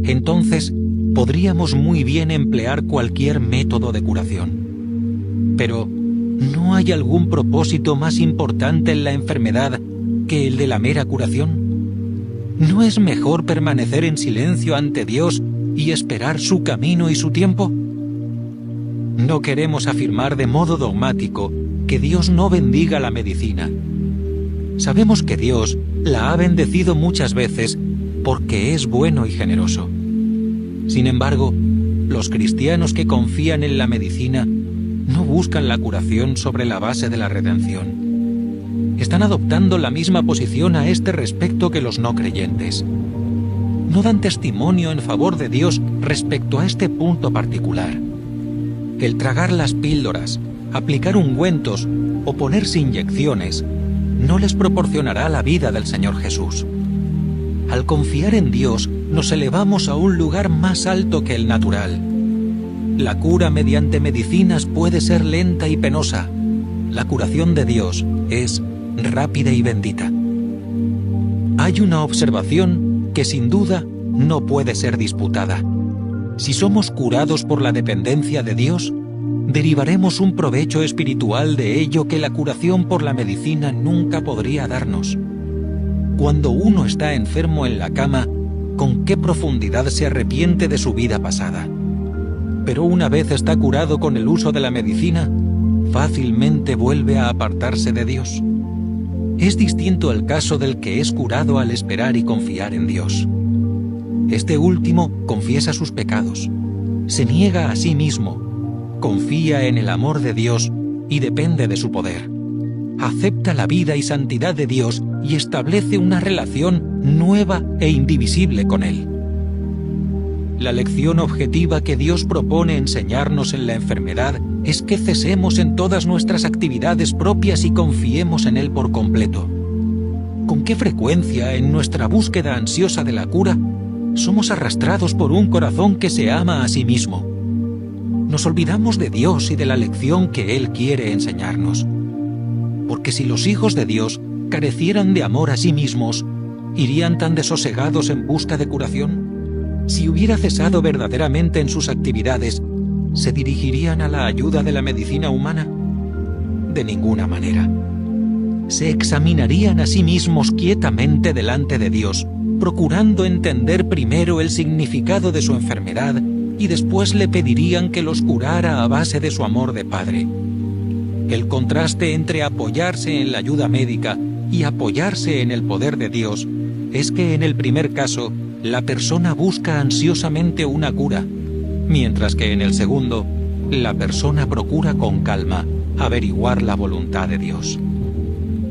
entonces podríamos muy bien emplear cualquier método de curación. Pero ¿no hay algún propósito más importante en la enfermedad que el de la mera curación? ¿No es mejor permanecer en silencio ante Dios y esperar su camino y su tiempo? No queremos afirmar de modo dogmático que Dios no bendiga la medicina. Sabemos que Dios la ha bendecido muchas veces porque es bueno y generoso. Sin embargo, los cristianos que confían en la medicina no buscan la curación sobre la base de la redención. Están adoptando la misma posición a este respecto que los no creyentes. No dan testimonio en favor de Dios respecto a este punto particular. El tragar las píldoras, aplicar ungüentos o ponerse inyecciones no les proporcionará la vida del Señor Jesús. Al confiar en Dios, nos elevamos a un lugar más alto que el natural. La cura mediante medicinas puede ser lenta y penosa. La curación de Dios es rápida y bendita. Hay una observación que sin duda no puede ser disputada. Si somos curados por la dependencia de Dios, derivaremos un provecho espiritual de ello que la curación por la medicina nunca podría darnos. Cuando uno está enfermo en la cama, ¿con qué profundidad se arrepiente de su vida pasada? Pero una vez está curado con el uso de la medicina, fácilmente vuelve a apartarse de Dios. Es distinto el caso del que es curado al esperar y confiar en Dios. Este último confiesa sus pecados, se niega a sí mismo, confía en el amor de Dios y depende de su poder. Acepta la vida y santidad de Dios y establece una relación nueva e indivisible con Él. La lección objetiva que Dios propone enseñarnos en la enfermedad es que cesemos en todas nuestras actividades propias y confiemos en Él por completo. ¿Con qué frecuencia en nuestra búsqueda ansiosa de la cura somos arrastrados por un corazón que se ama a sí mismo? Nos olvidamos de Dios y de la lección que Él quiere enseñarnos. Porque si los hijos de Dios carecieran de amor a sí mismos, ¿irían tan desosegados en busca de curación? Si hubiera cesado verdaderamente en sus actividades, ¿se dirigirían a la ayuda de la medicina humana? De ninguna manera. Se examinarían a sí mismos quietamente delante de Dios, procurando entender primero el significado de su enfermedad y después le pedirían que los curara a base de su amor de padre. El contraste entre apoyarse en la ayuda médica y apoyarse en el poder de Dios es que en el primer caso la persona busca ansiosamente una cura, mientras que en el segundo la persona procura con calma averiguar la voluntad de Dios.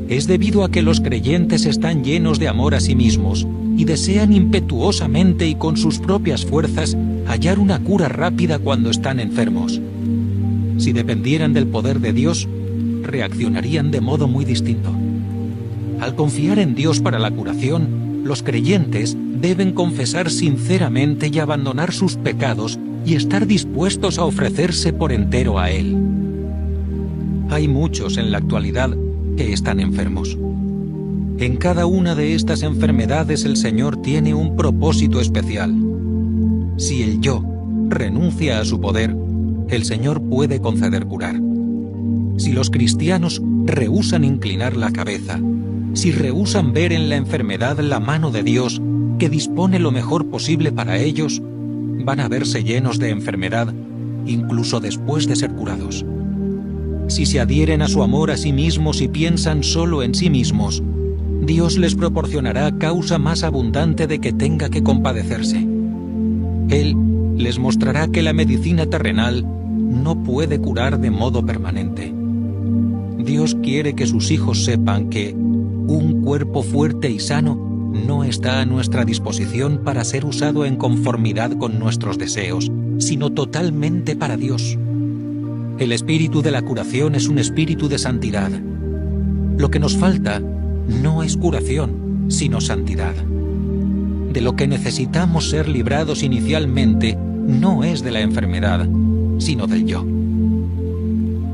Es debido a que los creyentes están llenos de amor a sí mismos y desean impetuosamente y con sus propias fuerzas hallar una cura rápida cuando están enfermos. Si dependieran del poder de Dios, reaccionarían de modo muy distinto. Al confiar en Dios para la curación, los creyentes deben confesar sinceramente y abandonar sus pecados y estar dispuestos a ofrecerse por entero a Él. Hay muchos en la actualidad que están enfermos. En cada una de estas enfermedades el Señor tiene un propósito especial. Si el yo renuncia a su poder, el Señor puede conceder curar. Si los cristianos rehúsan inclinar la cabeza, si rehúsan ver en la enfermedad la mano de Dios que dispone lo mejor posible para ellos, van a verse llenos de enfermedad, incluso después de ser curados. Si se adhieren a su amor a sí mismos y piensan solo en sí mismos, Dios les proporcionará causa más abundante de que tenga que compadecerse. Él les mostrará que la medicina terrenal no puede curar de modo permanente. Dios quiere que sus hijos sepan que un cuerpo fuerte y sano no está a nuestra disposición para ser usado en conformidad con nuestros deseos, sino totalmente para Dios. El espíritu de la curación es un espíritu de santidad. Lo que nos falta no es curación, sino santidad. De lo que necesitamos ser librados inicialmente no es de la enfermedad, sino del yo.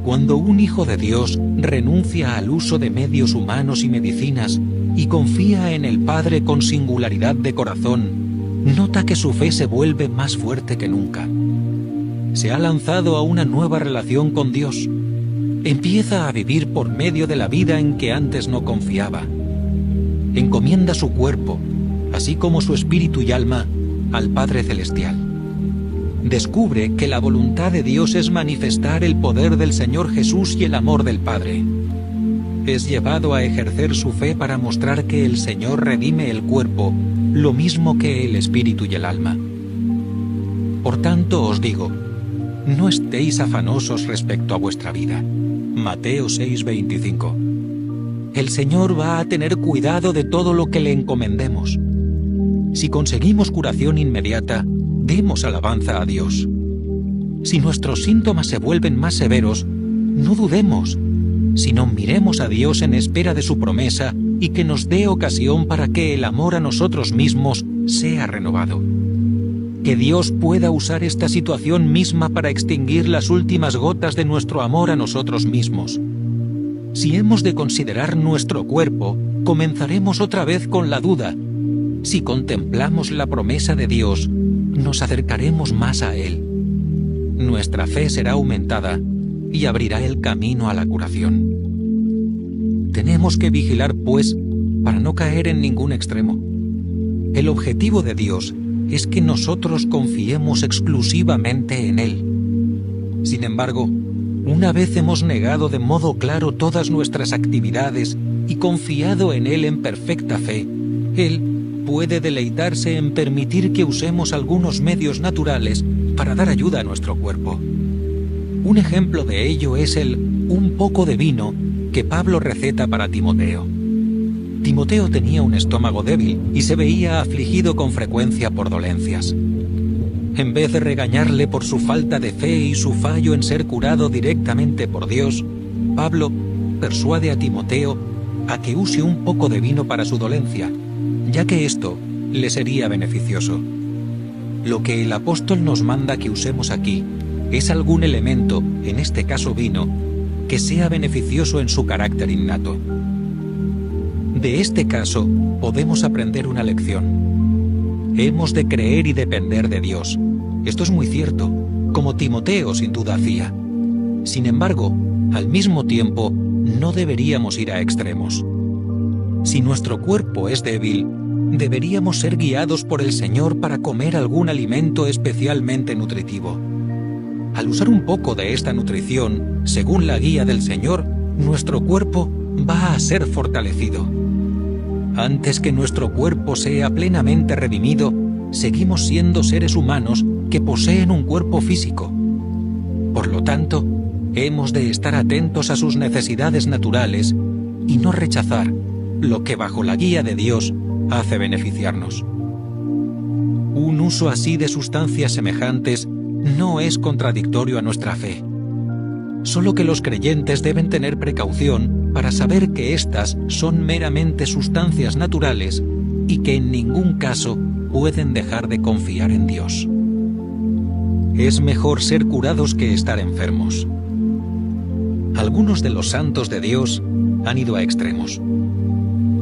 Cuando un hijo de Dios renuncia al uso de medios humanos y medicinas y confía en el Padre con singularidad de corazón, nota que su fe se vuelve más fuerte que nunca. Se ha lanzado a una nueva relación con Dios. Empieza a vivir por medio de la vida en que antes no confiaba. Encomienda su cuerpo, así como su espíritu y alma, al Padre Celestial. Descubre que la voluntad de Dios es manifestar el poder del Señor Jesús y el amor del Padre. Es llevado a ejercer su fe para mostrar que el Señor redime el cuerpo, lo mismo que el espíritu y el alma. Por tanto os digo, no estéis afanosos respecto a vuestra vida. Mateo 6:25. El Señor va a tener cuidado de todo lo que le encomendemos. Si conseguimos curación inmediata, demos alabanza a Dios. Si nuestros síntomas se vuelven más severos, no dudemos, sino miremos a Dios en espera de su promesa y que nos dé ocasión para que el amor a nosotros mismos sea renovado. Que Dios pueda usar esta situación misma para extinguir las últimas gotas de nuestro amor a nosotros mismos. Si hemos de considerar nuestro cuerpo, comenzaremos otra vez con la duda. Si contemplamos la promesa de Dios, nos acercaremos más a Él. Nuestra fe será aumentada y abrirá el camino a la curación. Tenemos que vigilar, pues, para no caer en ningún extremo. El objetivo de Dios es que nosotros confiemos exclusivamente en Él. Sin embargo, una vez hemos negado de modo claro todas nuestras actividades y confiado en Él en perfecta fe, Él puede deleitarse en permitir que usemos algunos medios naturales para dar ayuda a nuestro cuerpo. Un ejemplo de ello es un poco de vino que Pablo receta para Timoteo. Timoteo tenía un estómago débil y se veía afligido con frecuencia por dolencias. En vez de regañarle por su falta de fe y su fallo en ser curado directamente por Dios, Pablo persuade a Timoteo a que use un poco de vino para su dolencia, ya que esto le sería beneficioso. Lo que el apóstol nos manda que usemos aquí es algún elemento, en este caso vino, que sea beneficioso en su carácter innato. De este caso, podemos aprender una lección. Hemos de creer y depender de Dios. Esto es muy cierto, como Timoteo sin duda hacía. Sin embargo, al mismo tiempo, no deberíamos ir a extremos. Si nuestro cuerpo es débil, deberíamos ser guiados por el Señor para comer algún alimento especialmente nutritivo. Al usar un poco de esta nutrición, según la guía del Señor, nuestro cuerpo va a ser fortalecido. Antes que nuestro cuerpo sea plenamente redimido, seguimos siendo seres humanos que poseen un cuerpo físico. Por lo tanto, hemos de estar atentos a sus necesidades naturales y no rechazar lo que bajo la guía de Dios hace beneficiarnos. Un uso así de sustancias semejantes no es contradictorio a nuestra fe. Solo que los creyentes deben tener precaución para saber que éstas son meramente sustancias naturales y que en ningún caso pueden dejar de confiar en Dios. Es mejor ser curados que estar enfermos. Algunos de los santos de Dios han ido a extremos.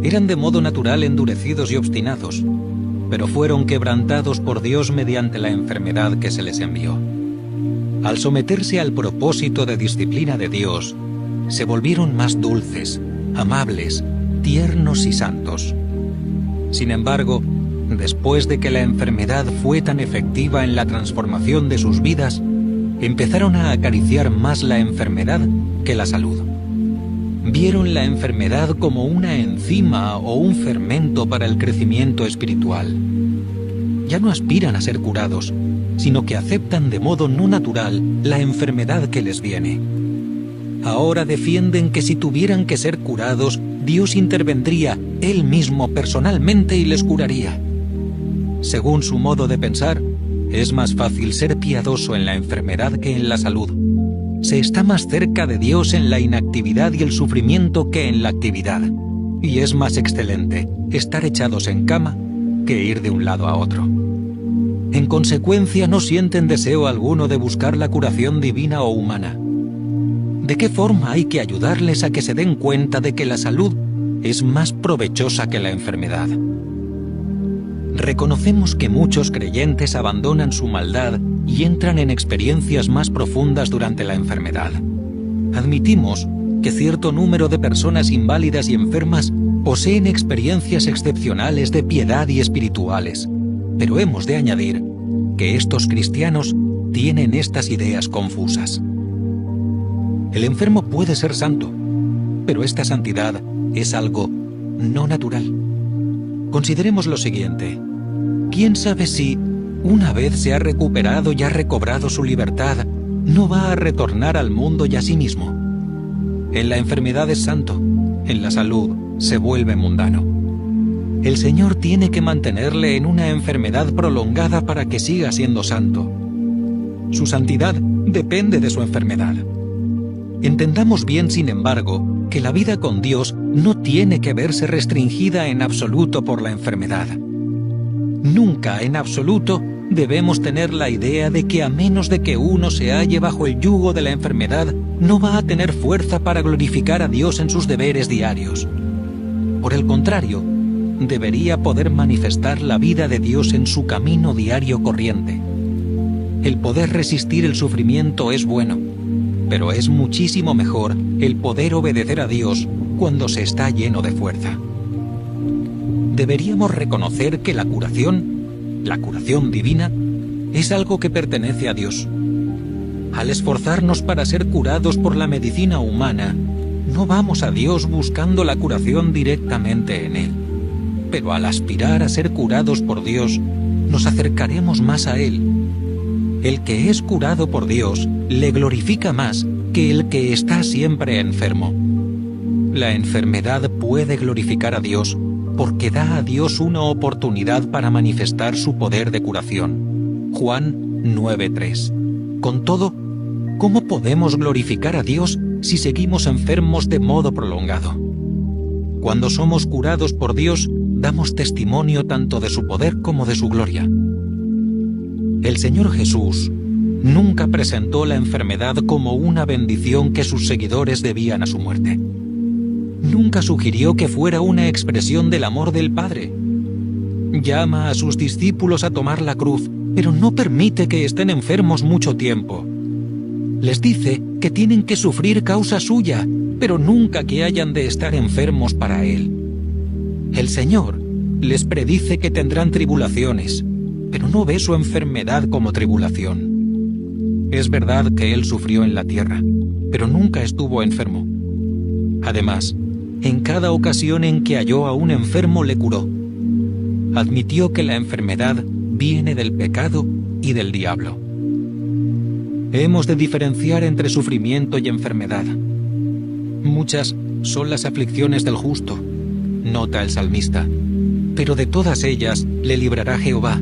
Eran de modo natural endurecidos y obstinados, pero fueron quebrantados por Dios mediante la enfermedad que se les envió. Al someterse al propósito de disciplina de Dios, se volvieron más dulces, amables, tiernos y santos. Sin embargo, después de que la enfermedad fue tan efectiva en la transformación de sus vidas, empezaron a acariciar más la enfermedad que la salud. Vieron la enfermedad como una enzima o un fermento para el crecimiento espiritual. Ya no aspiran a ser curados, sino que aceptan de modo no natural la enfermedad que les viene. Ahora defienden que si tuvieran que ser curados, Dios intervendría Él mismo personalmente y les curaría. Según su modo de pensar, es más fácil ser piadoso en la enfermedad que en la salud. Se está más cerca de Dios en la inactividad y el sufrimiento que en la actividad. Y es más excelente estar echados en cama que ir de un lado a otro. En consecuencia, no sienten deseo alguno de buscar la curación divina o humana. ¿De qué forma hay que ayudarles a que se den cuenta de que la salud es más provechosa que la enfermedad? Reconocemos que muchos creyentes abandonan su maldad y entran en experiencias más profundas durante la enfermedad. Admitimos que cierto número de personas inválidas y enfermas poseen experiencias excepcionales de piedad y espirituales, pero hemos de añadir que estos cristianos tienen estas ideas confusas. El enfermo puede ser santo, pero esta santidad es algo no natural. Consideremos lo siguiente. ¿Quién sabe si, una vez se ha recuperado y ha recobrado su libertad, no va a retornar al mundo y a sí mismo? En la enfermedad es santo, en la salud se vuelve mundano. El Señor tiene que mantenerle en una enfermedad prolongada para que siga siendo santo. Su santidad depende de su enfermedad. Entendamos bien, sin embargo, que la vida con Dios no tiene que verse restringida en absoluto por la enfermedad. Nunca, en absoluto, debemos tener la idea de que a menos de que uno se halle bajo el yugo de la enfermedad, no va a tener fuerza para glorificar a Dios en sus deberes diarios. Por el contrario, debería poder manifestar la vida de Dios en su camino diario corriente. El poder resistir el sufrimiento es bueno, pero es muchísimo mejor el poder obedecer a Dios cuando se está lleno de fuerza. Deberíamos reconocer que la curación divina, es algo que pertenece a Dios. Al esforzarnos para ser curados por la medicina humana, no vamos a Dios buscando la curación directamente en Él. Pero al aspirar a ser curados por Dios, nos acercaremos más a Él. El que es curado por Dios le glorifica más que el que está siempre enfermo. La enfermedad puede glorificar a Dios porque da a Dios una oportunidad para manifestar su poder de curación. Juan 9:3. Con todo, ¿cómo podemos glorificar a Dios si seguimos enfermos de modo prolongado? Cuando somos curados por Dios, damos testimonio tanto de su poder como de su gloria. El Señor Jesús nunca presentó la enfermedad como una bendición que sus seguidores debían a su muerte. nunca sugirió que fuera una expresión del amor del Padre. Llama a sus discípulos a tomar la cruz, pero no permite que estén enfermos mucho tiempo. Les dice que tienen que sufrir causa suya, pero nunca que hayan de estar enfermos para Él. El Señor les predice que tendrán tribulaciones, pero no ve su enfermedad como tribulación. Es verdad que Él sufrió en la tierra, pero nunca estuvo enfermo. Además, en cada ocasión en que halló a un enfermo le curó. Admitió que la enfermedad viene del pecado y del diablo. Hemos de diferenciar entre sufrimiento y enfermedad. Muchas son las aflicciones del justo, nota el salmista, pero de todas ellas le librará Jehová.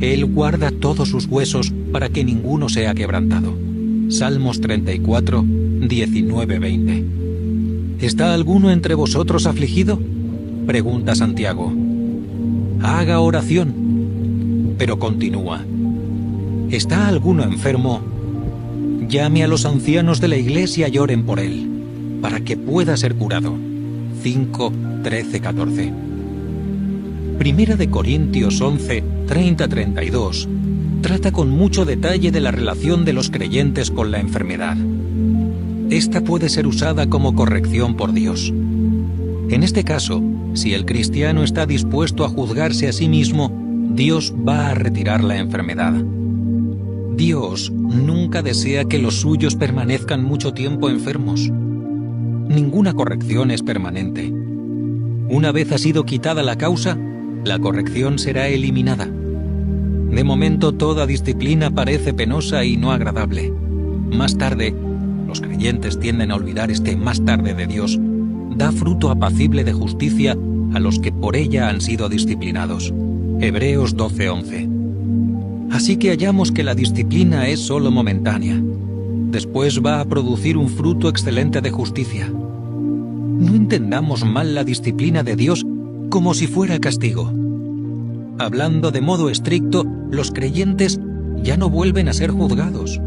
Él guarda todos sus huesos para que ninguno sea quebrantado. Salmos 34, 19-20. ¿Está alguno entre vosotros afligido?, pregunta Santiago. Haga oración. Pero continúa. ¿Está alguno enfermo? Llame a los ancianos de la iglesia y oren por él, para que pueda ser curado. 5, 13, 14. Primera de Corintios 11, 30-32 trata con mucho detalle de la relación de los creyentes con la enfermedad. Esta puede ser usada como corrección por Dios. En este caso, si el cristiano está dispuesto a juzgarse a sí mismo, Dios va a retirar la enfermedad. Dios nunca desea que los suyos permanezcan mucho tiempo enfermos. Ninguna corrección es permanente. Una vez ha sido quitada la causa, la corrección será eliminada. De momento toda disciplina parece penosa y no agradable. Más tarde, los creyentes tienden a olvidar este más tarde de Dios. Da fruto apacible de justicia a los que por ella han sido disciplinados. Hebreos 12:11. Así que hallamos que la disciplina es solo momentánea. Después va a producir un fruto excelente de justicia. No entendamos mal la disciplina de Dios como si fuera castigo. Hablando de modo estricto, los creyentes ya no vuelven a ser juzgados.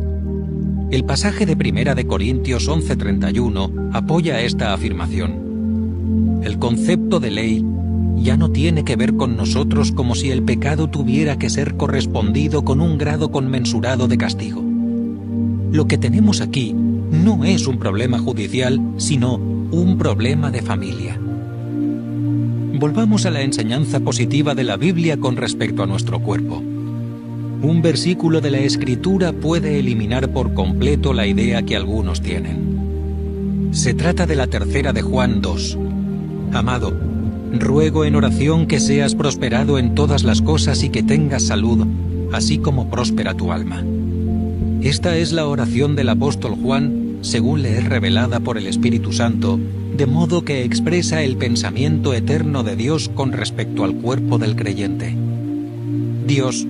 El pasaje de Primera de Corintios 11:31 apoya esta afirmación. El concepto de ley ya no tiene que ver con nosotros como si el pecado tuviera que ser correspondido con un grado conmensurado de castigo. Lo que tenemos aquí no es un problema judicial, sino un problema de familia. Volvamos a la enseñanza positiva de la Biblia con respecto a nuestro cuerpo. Un versículo de la Escritura puede eliminar por completo la idea que algunos tienen. Se trata de la tercera de Juan 2. Amado, ruego en oración que seas prosperado en todas las cosas y que tengas salud, así como próspera tu alma. Esta es la oración del apóstol Juan, según le es revelada por el Espíritu Santo, de modo que expresa el pensamiento eterno de Dios con respecto al cuerpo del creyente. Dios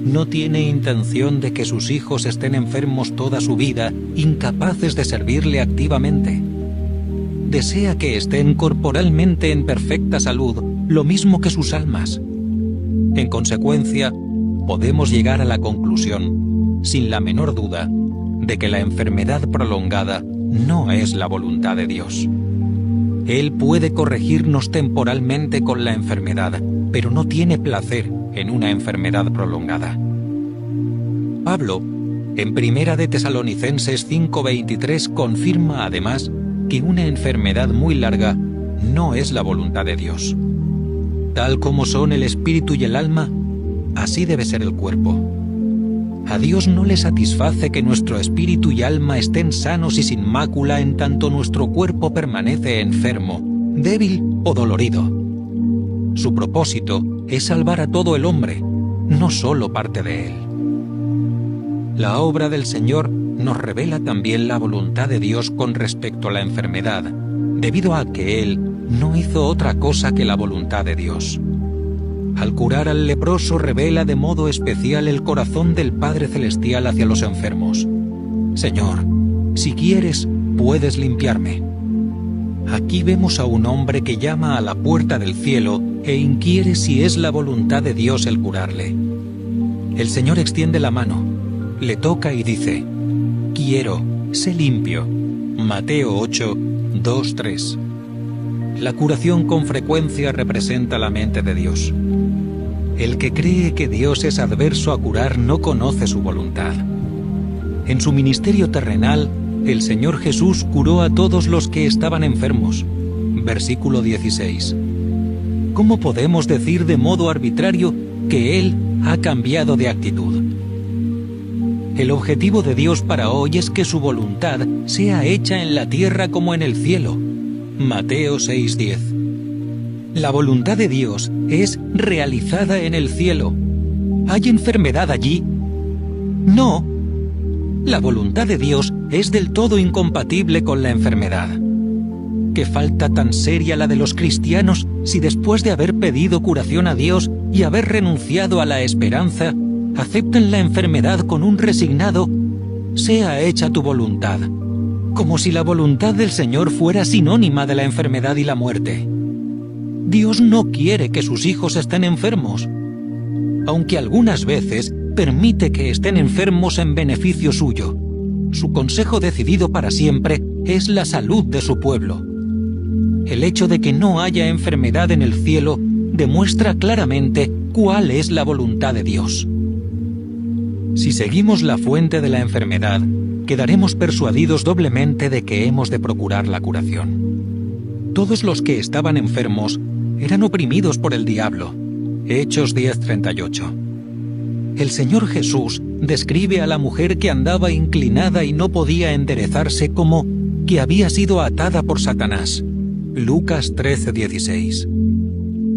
no tiene intención de que sus hijos estén enfermos toda su vida, incapaces de servirle activamente. Desea que estén corporalmente en perfecta salud, lo mismo que sus almas. En consecuencia, podemos llegar a la conclusión, sin la menor duda, de que la enfermedad prolongada no es la voluntad de Dios. Él puede corregirnos temporalmente con la enfermedad, pero no tiene placer en una enfermedad prolongada. Pablo, en Primera de Tesalonicenses 5:23, confirma además que una enfermedad muy larga no es la voluntad de Dios. Tal como son el espíritu y el alma, así debe ser el cuerpo. A Dios no le satisface que nuestro espíritu y alma estén sanos y sin mácula en tanto nuestro cuerpo permanece enfermo, débil o dolorido. Su propósito es salvar a todo el hombre, no solo parte de él. La obra del Señor nos revela también la voluntad de Dios con respecto a la enfermedad, debido a que Él no hizo otra cosa que la voluntad de Dios. Al curar al leproso revela de modo especial el corazón del Padre Celestial hacia los enfermos. Señor, si quieres, puedes limpiarme. Aquí vemos a un hombre que llama a la puerta del cielo e inquiere si es la voluntad de Dios el curarle. El Señor extiende la mano, le toca y dice: quiero, sé limpio. Mateo 8, 2, 3. La curación con frecuencia representa la mente de Dios. El que cree que Dios es adverso a curar no conoce su voluntad. En su ministerio terrenal, el Señor Jesús curó a todos los que estaban enfermos. Versículo 16. ¿Cómo podemos decir de modo arbitrario que Él ha cambiado de actitud? El objetivo de Dios para hoy es que su voluntad sea hecha en la tierra como en el cielo. Mateo 6:10. La voluntad de Dios es realizada en el cielo. ¿Hay enfermedad allí? No. La voluntad de Dios es del todo incompatible con la enfermedad. ¿Qué falta tan seria la de los cristianos si después de haber pedido curación a Dios y haber renunciado a la esperanza, aceptan la enfermedad con un resignado «sea hecha tu voluntad», como si la voluntad del Señor fuera sinónima de la enfermedad y la muerte? Dios no quiere que sus hijos estén enfermos, aunque algunas veces permite que estén enfermos en beneficio suyo. Su consejo decidido para siempre es la salud de su pueblo. El hecho de que no haya enfermedad en el cielo demuestra claramente cuál es la voluntad de Dios. Si seguimos la fuente de la enfermedad, quedaremos persuadidos doblemente de que hemos de procurar la curación. Todos los que estaban enfermos eran oprimidos por el diablo. Hechos 10:38. El Señor Jesús describe a la mujer que andaba inclinada y no podía enderezarse como que había sido atada por Satanás. Lucas 13:16.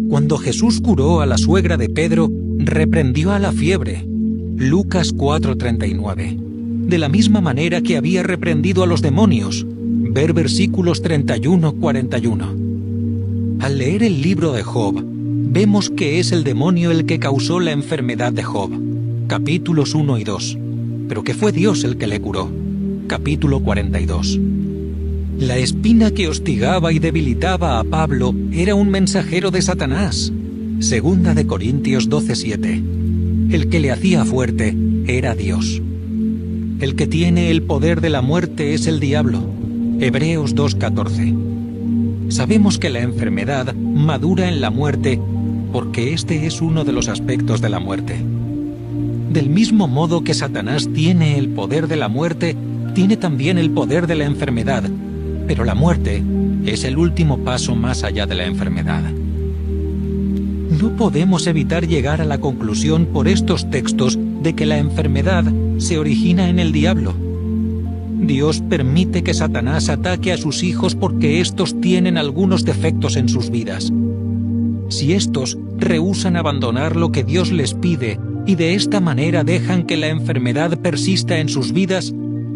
Cuando Jesús curó a la suegra de Pedro, reprendió a la fiebre. Lucas 4:39. De la misma manera que había reprendido a los demonios. Ver versículos 31-41. Al leer el libro de Job, vemos que es el demonio el que causó la enfermedad de Job. Capítulos 1 y 2. Pero que fue Dios el que le curó. Capítulo 42. La espina que hostigaba y debilitaba a Pablo era un mensajero de Satanás. Segunda de Corintios 12:7. El que le hacía fuerte era Dios. El que tiene el poder de la muerte es el diablo. Hebreos 2:14. Sabemos que la enfermedad madura en la muerte porque este es uno de los aspectos de la muerte. Del mismo modo que Satanás tiene el poder de la muerte, tiene también el poder de la enfermedad, pero la muerte es el último paso más allá de la enfermedad. No podemos evitar llegar a la conclusión por estos textos de que la enfermedad se origina en el diablo. Dios permite que Satanás ataque a sus hijos porque éstos tienen algunos defectos en sus vidas. Si éstos rehúsan abandonar lo que Dios les pide y de esta manera dejan que la enfermedad persista en sus vidas,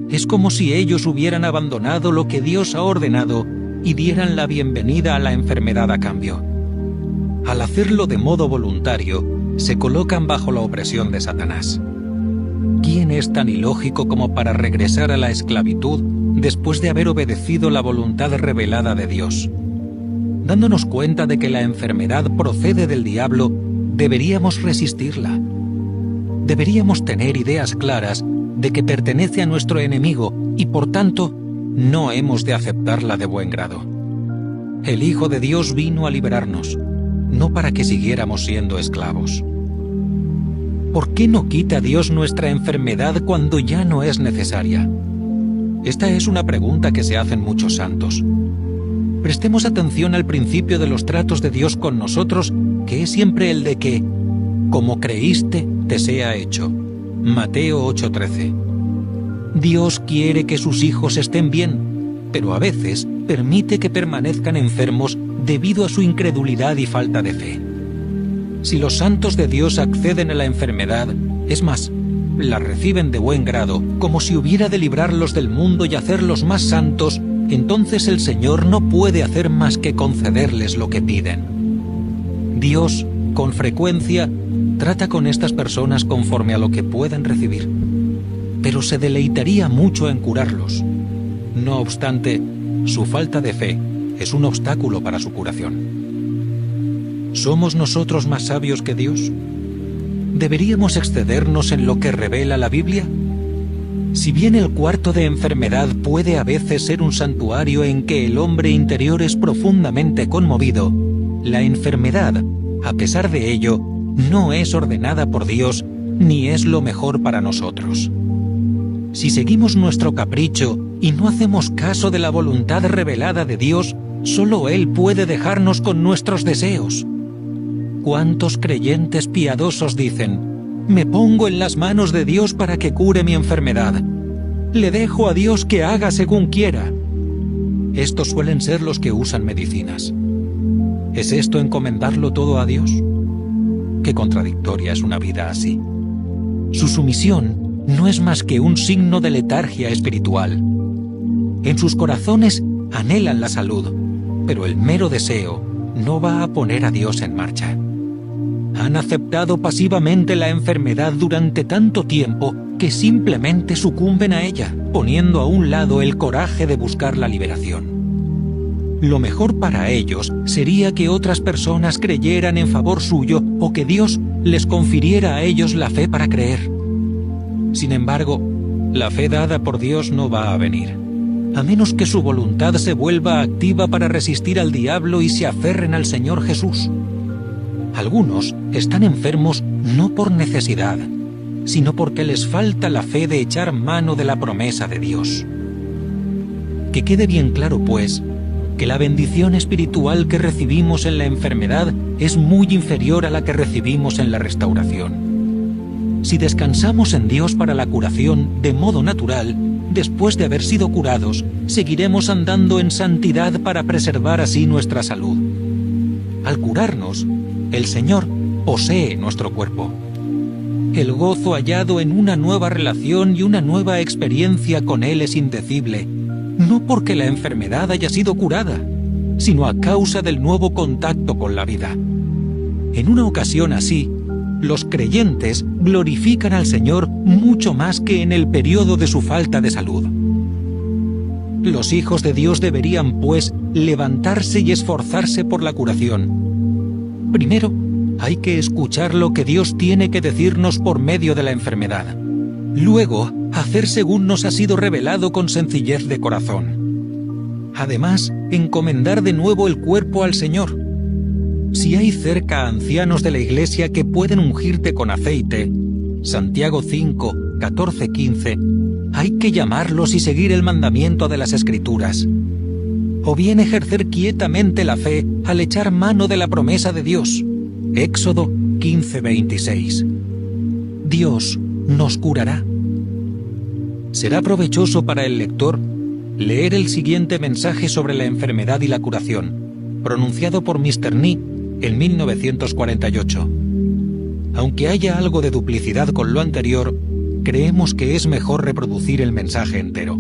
es como si ellos hubieran abandonado lo que Dios ha ordenado y dieran la bienvenida a la enfermedad a cambio. Al hacerlo de modo voluntario, se colocan bajo la opresión de Satanás. ¿Quién es tan ilógico como para regresar a la esclavitud después de haber obedecido la voluntad revelada de Dios? Dándonos cuenta de que la enfermedad procede del diablo, deberíamos resistirla. Deberíamos tener ideas claras de que pertenece a nuestro enemigo y por tanto no hemos de aceptarla de buen grado. El Hijo de Dios vino a liberarnos, no para que siguiéramos siendo esclavos. ¿Por qué no quita Dios nuestra enfermedad cuando ya no es necesaria? Esta es una pregunta que se hacen muchos santos. Prestemos atención al principio de los tratos de Dios con nosotros, que es siempre el de que, como creíste, te sea hecho. Mateo 8:13. Dios quiere que sus hijos estén bien, pero a veces permite que permanezcan enfermos debido a su incredulidad y falta de fe. Si los santos de Dios acceden a la enfermedad, es más, la reciben de buen grado, como si hubiera de librarlos del mundo y hacerlos más santos, entonces el Señor no puede hacer más que concederles lo que piden. Dios, con frecuencia, trata con estas personas conforme a lo que pueden recibir, pero se deleitaría mucho en curarlos. No obstante, su falta de fe es un obstáculo para su curación. ¿Somos nosotros más sabios que Dios? ¿Deberíamos excedernos en lo que revela la Biblia? Si bien el cuarto de enfermedad puede a veces ser un santuario en que el hombre interior es profundamente conmovido, la enfermedad, a pesar de ello, no es ordenada por Dios ni es lo mejor para nosotros. Si seguimos nuestro capricho y no hacemos caso de la voluntad revelada de Dios, solo Él puede dejarnos con nuestros deseos. ¿Cuántos creyentes piadosos dicen: me pongo en las manos de Dios para que cure mi enfermedad? Le dejo a Dios que haga según quiera. Estos suelen ser los que usan medicinas. ¿Es esto encomendarlo todo a Dios? Qué contradictoria es una vida así. Su sumisión no es más que un signo de letargia espiritual. En sus corazones anhelan la salud, pero el mero deseo no va a poner a Dios en marcha. Han aceptado pasivamente la enfermedad durante tanto tiempo que simplemente sucumben a ella, poniendo a un lado el coraje de buscar la liberación. Lo mejor para ellos sería que otras personas creyeran en favor suyo o que Dios les confiriera a ellos la fe para creer. Sin embargo, la fe dada por Dios no va a venir, a menos que su voluntad se vuelva activa para resistir al diablo y se aferren al Señor Jesús. Algunos están enfermos no por necesidad, sino porque les falta la fe de echar mano de la promesa de Dios. Que quede bien claro, pues, que la bendición espiritual que recibimos en la enfermedad es muy inferior a la que recibimos en la restauración. Si descansamos en Dios para la curación de modo natural, después de haber sido curados, seguiremos andando en santidad para preservar así nuestra salud. Al curarnos, el Señor posee nuestro cuerpo. El gozo hallado en una nueva relación y una nueva experiencia con Él es indecible, no porque la enfermedad haya sido curada, sino a causa del nuevo contacto con la vida. En una ocasión así, los creyentes glorifican al Señor mucho más que en el periodo de su falta de salud. Los hijos de Dios deberían, pues, levantarse y esforzarse por la curación. Primero, hay que escuchar lo que Dios tiene que decirnos por medio de la enfermedad. Luego, hacer según nos ha sido revelado con sencillez de corazón. Además, encomendar de nuevo el cuerpo al Señor. Si hay cerca ancianos de la Iglesia que pueden ungirte con aceite, Santiago 5, 14, 15, hay que llamarlos y seguir el mandamiento de las Escrituras. O bien ejercer quietamente la fe al echar mano de la promesa de Dios. Éxodo 15, 26. Dios nos curará. Será provechoso para el lector leer el siguiente mensaje sobre la enfermedad y la curación, pronunciado por Mr. Nee en 1948. Aunque haya algo de duplicidad con lo anterior, creemos que es mejor reproducir el mensaje entero.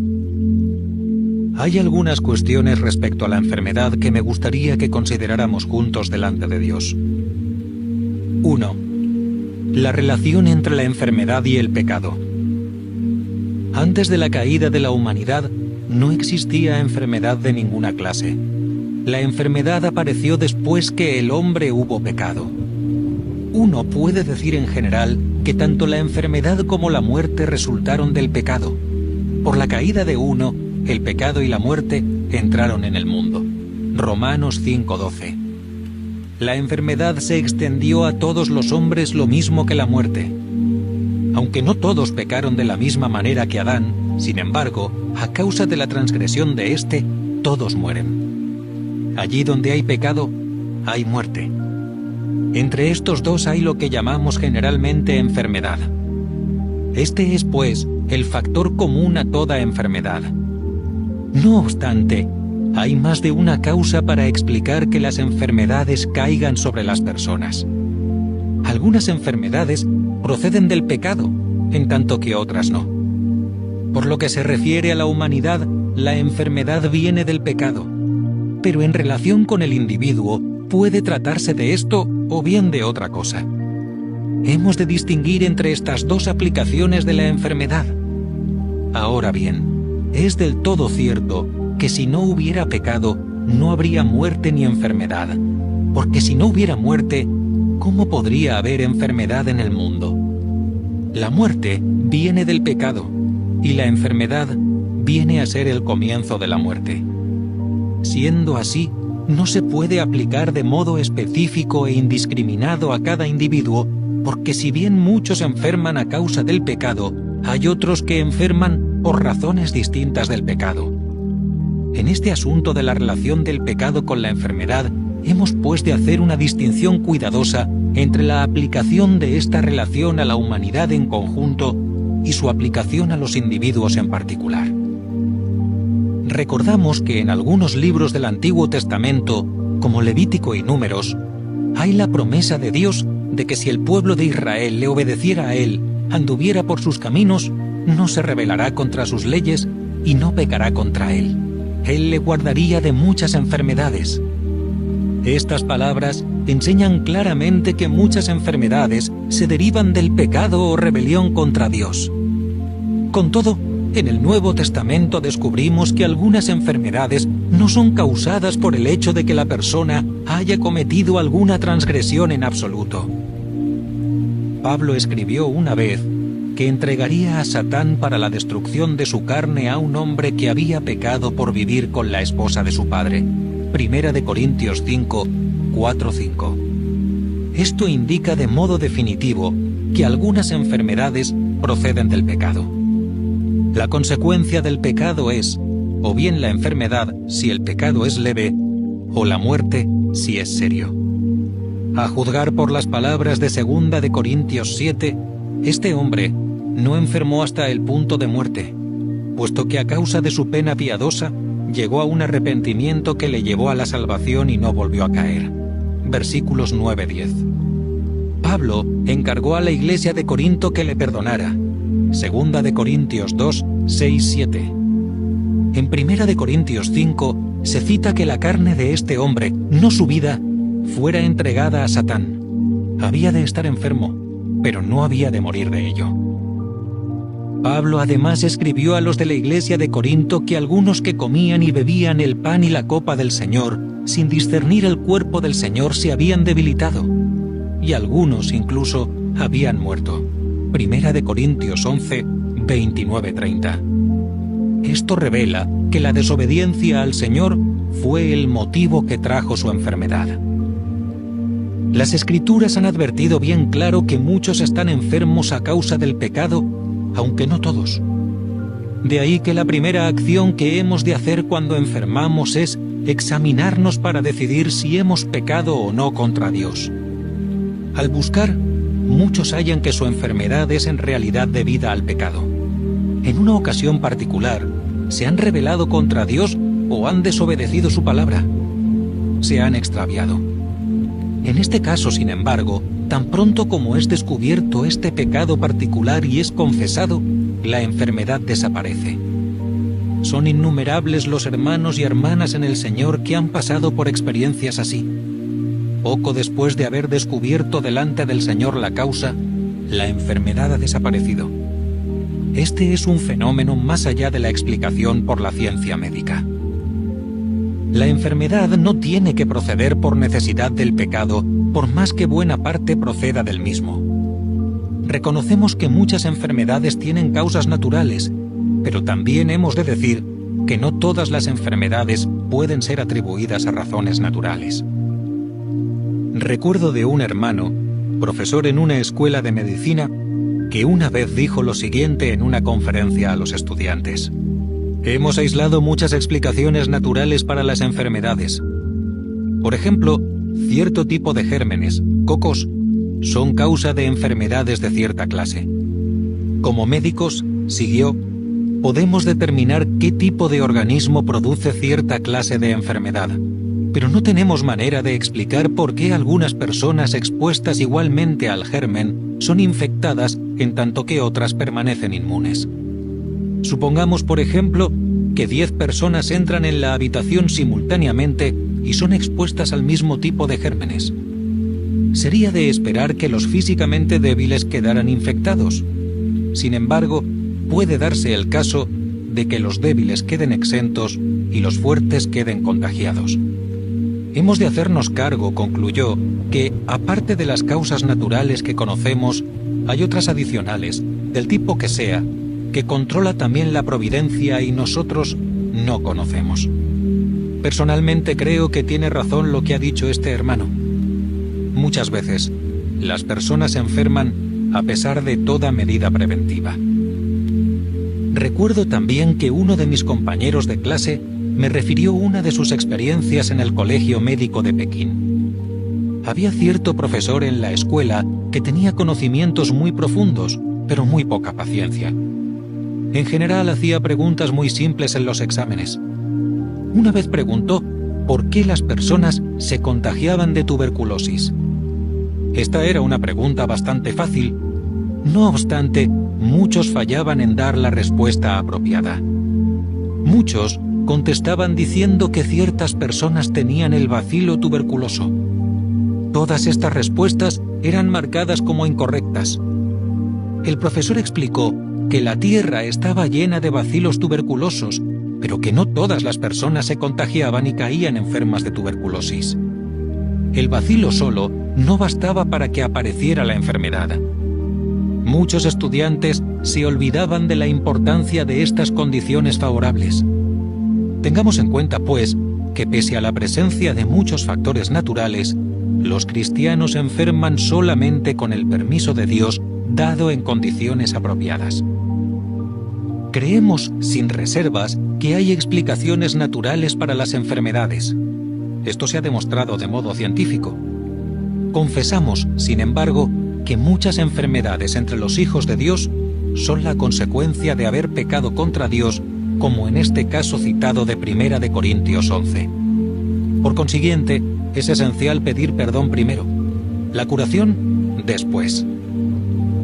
Hay algunas cuestiones respecto a la enfermedad que me gustaría que consideráramos juntos delante de Dios. 1. La relación entre la enfermedad y el pecado. Antes de la caída de la humanidad, no existía enfermedad de ninguna clase. La enfermedad apareció después que el hombre hubo pecado. Uno puede decir en general que tanto la enfermedad como la muerte resultaron del pecado. Por la caída de uno, el pecado y la muerte entraron en el mundo. Romanos 5:12. La enfermedad se extendió a todos los hombres lo mismo que la muerte. Aunque no todos pecaron de la misma manera que Adán, sin embargo, a causa de la transgresión de éste, todos mueren. Allí donde hay pecado, hay muerte. Entre estos dos hay lo que llamamos generalmente enfermedad. Este es, pues, el factor común a toda enfermedad. No obstante, hay más de una causa para explicar que las enfermedades caigan sobre las personas. Algunas enfermedades proceden del pecado, en tanto que otras no. Por lo que se refiere a la humanidad, la enfermedad viene del pecado. Pero en relación con el individuo, puede tratarse de esto o bien de otra cosa. Hemos de distinguir entre estas dos aplicaciones de la enfermedad. Ahora bien, es del todo cierto que si no hubiera pecado, no habría muerte ni enfermedad, porque si no hubiera muerte, ¿cómo podría haber enfermedad en el mundo? La muerte viene del pecado, y la enfermedad viene a ser el comienzo de la muerte. Siendo así, no se puede aplicar de modo específico e indiscriminado a cada individuo, porque si bien muchos enferman a causa del pecado, hay otros que enferman por razones distintas del pecado. En este asunto de la relación del pecado con la enfermedad, hemos pues de hacer una distinción cuidadosa entre la aplicación de esta relación a la humanidad en conjunto y su aplicación a los individuos en particular. Recordamos que en algunos libros del Antiguo Testamento, como Levítico y Números, hay la promesa de Dios de que si el pueblo de Israel le obedeciera a Él, anduviera por sus caminos, no se rebelará contra sus leyes y no pecará contra Él. Él le guardaría de muchas enfermedades. Estas palabras enseñan claramente que muchas enfermedades se derivan del pecado o rebelión contra Dios. Con todo, en el Nuevo Testamento descubrimos que algunas enfermedades no son causadas por el hecho de que la persona haya cometido alguna transgresión en absoluto. Pablo escribió una vez que entregaría a Satán para la destrucción de su carne a un hombre que había pecado por vivir con la esposa de su padre. Primera de Corintios 5, 4-5. Esto indica de modo definitivo que algunas enfermedades proceden del pecado. La consecuencia del pecado es, o bien la enfermedad si el pecado es leve, o la muerte si es serio. A juzgar por las palabras de 2 de Corintios 7, este hombre no enfermó hasta el punto de muerte, puesto que a causa de su pena piadosa llegó a un arrepentimiento que le llevó a la salvación y no volvió a caer. Versículos 9-10. Pablo encargó a la iglesia de Corinto que le perdonara. 2 de Corintios 2, 6-7. En 1 de Corintios 5 se cita que la carne de este hombre, no su vida, fuera entregada a Satán. Había de estar enfermo, pero no había de morir de ello. Pablo además escribió a los de la iglesia de Corinto que algunos que comían y bebían el pan y la copa del Señor, sin discernir el cuerpo del Señor, se habían debilitado, y algunos incluso habían muerto. 1 de Corintios 11, 29-30. Esto revela que la desobediencia al Señor fue el motivo que trajo su enfermedad. Las Escrituras han advertido bien claro que muchos están enfermos a causa del pecado, aunque no todos. De ahí que la primera acción que hemos de hacer cuando enfermamos es examinarnos para decidir si hemos pecado o no contra Dios. Al buscar, muchos hallan que su enfermedad es en realidad debida al pecado. En una ocasión particular, se han rebelado contra Dios o han desobedecido su palabra. Se han extraviado. En este caso, sin embargo, tan pronto como es descubierto este pecado particular y es confesado, la enfermedad desaparece. Son innumerables los hermanos y hermanas en el Señor que han pasado por experiencias así. Poco después de haber descubierto delante del Señor la causa, la enfermedad ha desaparecido. Este es un fenómeno más allá de la explicación por la ciencia médica. La enfermedad no tiene que proceder por necesidad del pecado, por más que buena parte proceda del mismo. Reconocemos que muchas enfermedades tienen causas naturales, pero también hemos de decir que no todas las enfermedades pueden ser atribuidas a razones naturales. Recuerdo de un hermano, profesor en una escuela de medicina, que una vez dijo lo siguiente en una conferencia a los estudiantes: hemos aislado muchas explicaciones naturales para las enfermedades. Por ejemplo, cierto tipo de gérmenes, cocos, son causa de enfermedades de cierta clase. Como médicos, siguió, podemos determinar qué tipo de organismo produce cierta clase de enfermedad, pero no tenemos manera de explicar por qué algunas personas expuestas igualmente al germen son infectadas en tanto que otras permanecen inmunes. Supongamos, por ejemplo, que 10 personas entran en la habitación simultáneamente y son expuestas al mismo tipo de gérmenes. Sería de esperar que los físicamente débiles quedaran infectados. Sin embargo, puede darse el caso de que los débiles queden exentos y los fuertes queden contagiados. Hemos de hacernos cargo, concluyó, que, aparte de las causas naturales que conocemos, hay otras adicionales, del tipo que sea, que controla también la providencia y nosotros no conocemos. Personalmente creo que tiene razón lo que ha dicho este hermano. Muchas veces, las personas se enferman a pesar de toda medida preventiva. Recuerdo también que uno de mis compañeros de clase me refirió una de sus experiencias en el Colegio Médico de Pekín. Había cierto profesor en la escuela que tenía conocimientos muy profundos, pero muy poca paciencia. En general hacía preguntas muy simples en los exámenes. Una vez preguntó por qué las personas se contagiaban de tuberculosis. Esta era una pregunta bastante fácil. No obstante, muchos fallaban en dar la respuesta apropiada. Muchos contestaban diciendo que ciertas personas tenían el bacilo tuberculoso. Todas estas respuestas eran marcadas como incorrectas. El profesor explicó que la tierra estaba llena de bacilos tuberculosos, pero que no todas las personas se contagiaban y caían enfermas de tuberculosis. El bacilo solo no bastaba para que apareciera la enfermedad. Muchos estudiantes se olvidaban de la importancia de estas condiciones favorables. Tengamos en cuenta, pues, que pese a la presencia de muchos factores naturales, los cristianos enferman solamente con el permiso de Dios dado en condiciones apropiadas. Creemos sin reservas que hay explicaciones naturales para las enfermedades. Esto se ha demostrado de modo científico. Confesamos, sin embargo, que muchas enfermedades entre los hijos de Dios son la consecuencia de haber pecado contra Dios, como en este caso citado de 1 de Corintios 11. Por consiguiente, es esencial pedir perdón primero, la curación después.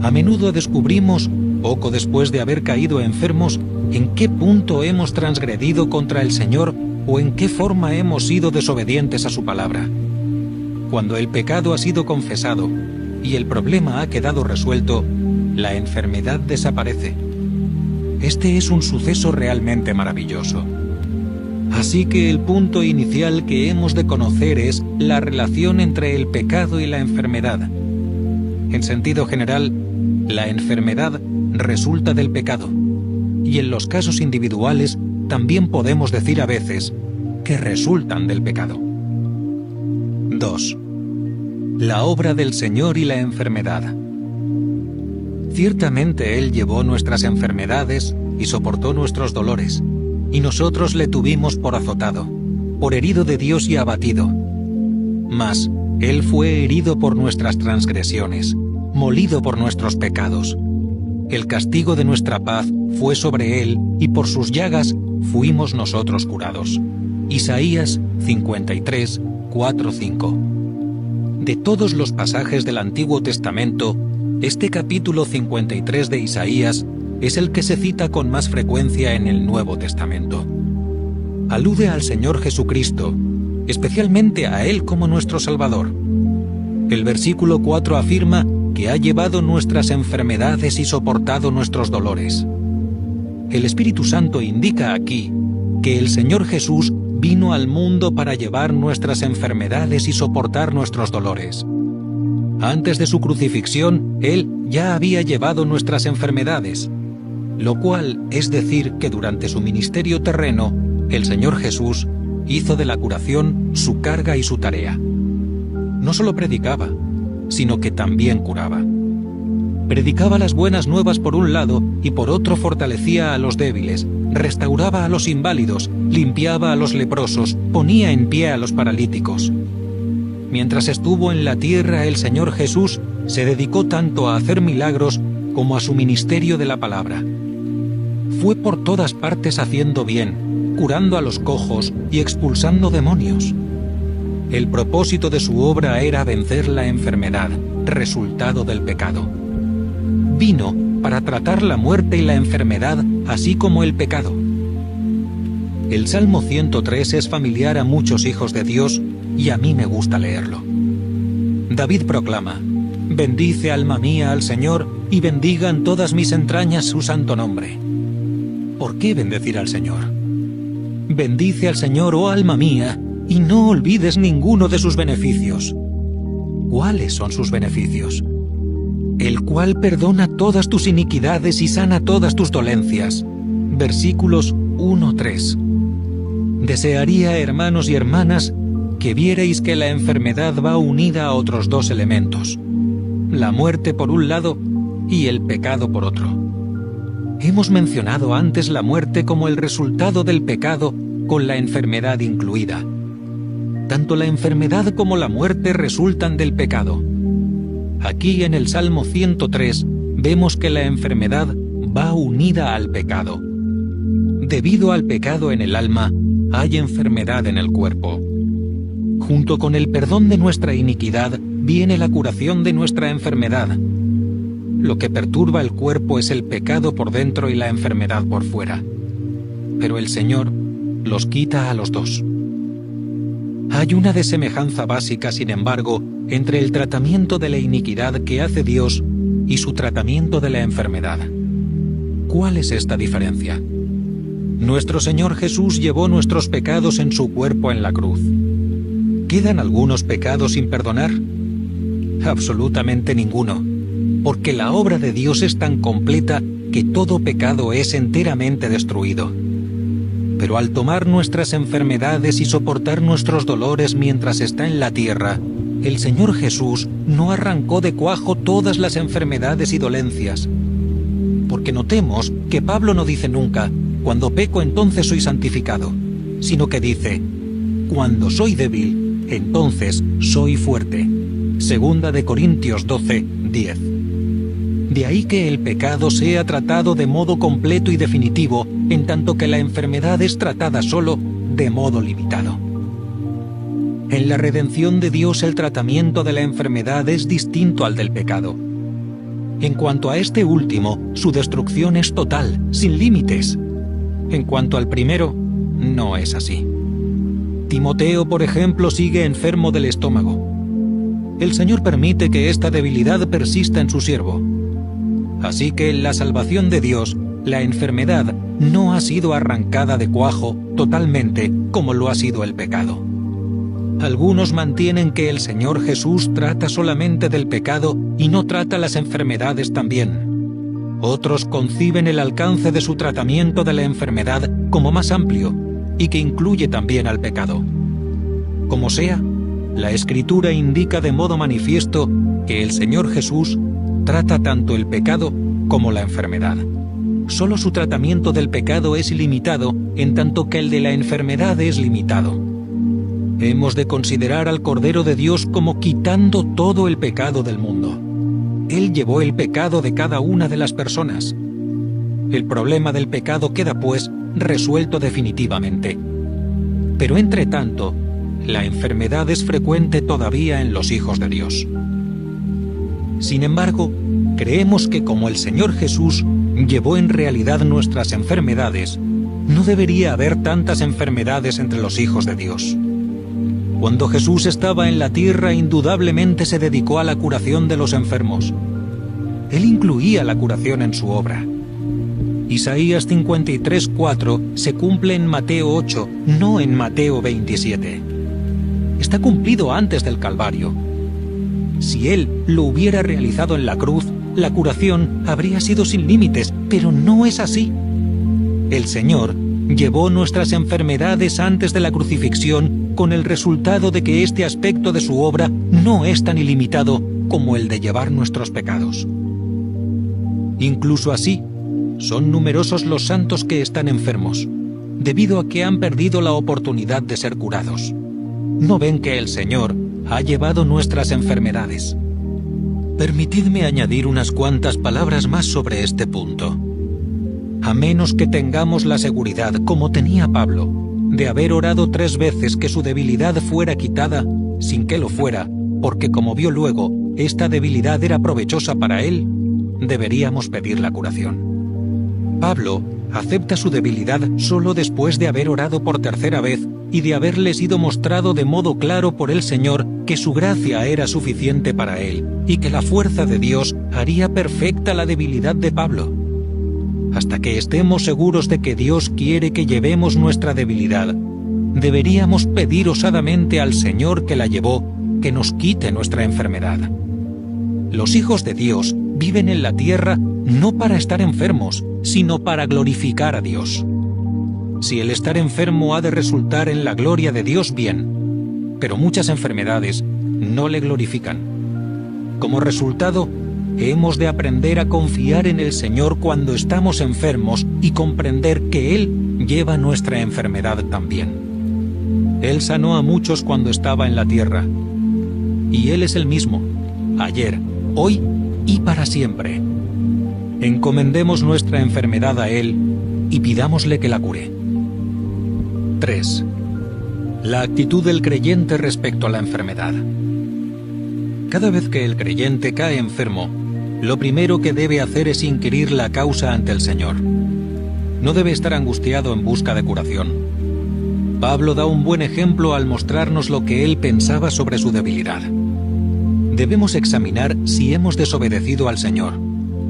A menudo descubrimos, poco después de haber caído enfermos, en qué punto hemos transgredido contra el Señor o en qué forma hemos sido desobedientes a su palabra. Cuando el pecado ha sido confesado y el problema ha quedado resuelto, la enfermedad desaparece. Este es un suceso realmente maravilloso. Así que el punto inicial que hemos de conocer es la relación entre el pecado y la enfermedad. En sentido general, la enfermedad resulta del pecado, y en los casos individuales también podemos decir a veces que resultan del pecado. 2. La obra del Señor y la enfermedad. Ciertamente Él llevó nuestras enfermedades y soportó nuestros dolores, y nosotros le tuvimos por azotado, por herido de Dios y abatido. Mas Él fue herido por nuestras transgresiones, molido por nuestros pecados. El castigo de nuestra paz fue sobre Él, y por sus llagas fuimos nosotros curados. Isaías 53, 4, 5. De todos los pasajes del Antiguo Testamento, este capítulo 53 de Isaías es el que se cita con más frecuencia en el Nuevo Testamento. Alude al Señor Jesucristo, especialmente a Él como nuestro Salvador. El versículo 4 afirma que ha llevado nuestras enfermedades y soportado nuestros dolores. El Espíritu Santo indica aquí que el Señor Jesús vino al mundo para llevar nuestras enfermedades y soportar nuestros dolores. Antes de su crucifixión, Él ya había llevado nuestras enfermedades, lo cual es decir que durante su ministerio terreno, el Señor Jesús hizo de la curación su carga y su tarea. No solo predicaba, sino que también curaba. Predicaba las buenas nuevas por un lado y por otro fortalecía a los débiles, restauraba a los inválidos, limpiaba a los leprosos, ponía en pie a los paralíticos. Mientras estuvo en la tierra, el Señor Jesús se dedicó tanto a hacer milagros como a su ministerio de la palabra. Fue por todas partes haciendo bien, curando a los cojos y expulsando demonios. El propósito de su obra era vencer la enfermedad, resultado del pecado. Vino para tratar la muerte y la enfermedad, así como el pecado. El Salmo 103 es familiar a muchos hijos de Dios y a mí me gusta leerlo. David proclama: «Bendice, alma mía, al Señor, y bendigan todas mis entrañas su santo nombre». ¿Por qué bendecir al Señor? Bendice al Señor, oh alma mía, y no olvides ninguno de sus beneficios. ¿Cuáles son sus beneficios? el cual perdona todas tus iniquidades y sana todas tus dolencias. Versículos 1-3. Desearía, hermanos y hermanas, que vierais que la enfermedad va unida a otros dos elementos: la muerte por un lado y el pecado por otro. Hemos mencionado antes la muerte como el resultado del pecado, con la enfermedad incluida. Tanto la enfermedad como la muerte resultan del pecado. Aquí en el Salmo 103 vemos que la enfermedad va unida al pecado. Debido al pecado en el alma, hay enfermedad en el cuerpo. Junto con el perdón de nuestra iniquidad viene la curación de nuestra enfermedad. Lo que perturba el cuerpo es el pecado por dentro y la enfermedad por fuera. Pero el Señor los quita a los dos. Hay una desemejanza básica, sin embargo, entre el tratamiento de la iniquidad que hace Dios y su tratamiento de la enfermedad. ¿Cuál es esta diferencia? Nuestro Señor Jesús llevó nuestros pecados en su cuerpo en la cruz. ¿Quedan algunos pecados sin perdonar? Absolutamente ninguno, porque la obra de Dios es tan completa que todo pecado es enteramente destruido. Pero al tomar nuestras enfermedades y soportar nuestros dolores mientras está en la tierra, el Señor Jesús no arrancó de cuajo todas las enfermedades y dolencias. Porque notemos que Pablo no dice nunca: cuando peco entonces soy santificado, sino que dice: cuando soy débil, entonces soy fuerte. Segunda de Corintios 12:10. De ahí que el pecado sea tratado de modo completo y definitivo, en tanto que la enfermedad es tratada solo de modo limitado. En la redención de Dios el tratamiento de la enfermedad es distinto al del pecado. En cuanto a este último, su destrucción es total, sin límites. En cuanto al primero, no es así. Timoteo, por ejemplo, sigue enfermo del estómago. El Señor permite que esta debilidad persista en su siervo. Así que en la salvación de Dios, la enfermedad no ha sido arrancada de cuajo totalmente como lo ha sido el pecado. Algunos mantienen que el Señor Jesús trata solamente del pecado y no trata las enfermedades también. Otros conciben el alcance de su tratamiento de la enfermedad como más amplio y que incluye también al pecado. Como sea, la Escritura indica de modo manifiesto que el Señor Jesús trata tanto el pecado como la enfermedad. Solo su tratamiento del pecado es ilimitado, en tanto que el de la enfermedad es limitado. Hemos de considerar al Cordero de Dios como quitando todo el pecado del mundo. Él llevó el pecado de cada una de las personas. El problema del pecado queda, pues, resuelto definitivamente. Pero entre tanto, la enfermedad es frecuente todavía en los hijos de Dios. Sin embargo, creemos que como el Señor Jesús llevó en realidad nuestras enfermedades, no debería haber tantas enfermedades entre los hijos de Dios. Cuando Jesús estaba en la tierra, indudablemente se dedicó a la curación de los enfermos. Él incluía la curación en su obra. Isaías 53:4 se cumple en Mateo 8, no en Mateo 27. Está cumplido antes del Calvario. Si Él lo hubiera realizado en la cruz, la curación habría sido sin límites, pero no es así. El Señor llevó nuestras enfermedades antes de la crucifixión, con el resultado de que este aspecto de su obra no es tan ilimitado como el de llevar nuestros pecados. Incluso así, son numerosos los santos que están enfermos, debido a que han perdido la oportunidad de ser curados. ¿No ven que el Señor ha llevado nuestras enfermedades? Permitidme añadir unas cuantas palabras más sobre este punto. A menos que tengamos la seguridad, como tenía Pablo, de haber orado 3 veces que su debilidad fuera quitada, sin que lo fuera, porque como vio luego, esta debilidad era provechosa para él, deberíamos pedir la curación. Pablo acepta su debilidad solo después de haber orado por 3ª vez y de haberle sido mostrado de modo claro por el Señor que su gracia era suficiente para él y que la fuerza de Dios haría perfecta la debilidad de Pablo. Hasta que estemos seguros de que Dios quiere que llevemos nuestra debilidad, deberíamos pedir osadamente al Señor que la llevó que nos quite nuestra enfermedad. Los hijos de Dios viven en la tierra no para estar enfermos, sino para glorificar a Dios. Si el estar enfermo ha de resultar en la gloria de Dios, bien, pero muchas enfermedades no le glorifican. Como resultado, hemos de aprender a confiar en el Señor cuando estamos enfermos y comprender que Él lleva nuestra enfermedad también. Él sanó a muchos cuando estaba en la tierra, y Él es el mismo, ayer, hoy y para siempre. Encomendemos nuestra enfermedad a Él y pidámosle que la cure. 3. La actitud del creyente respecto a la enfermedad. Cada vez que el creyente cae enfermo, lo primero que debe hacer es inquirir la causa ante el Señor. No debe estar angustiado en busca de curación. Pablo da un buen ejemplo al mostrarnos lo que él pensaba sobre su debilidad. Debemos examinar si hemos desobedecido al Señor,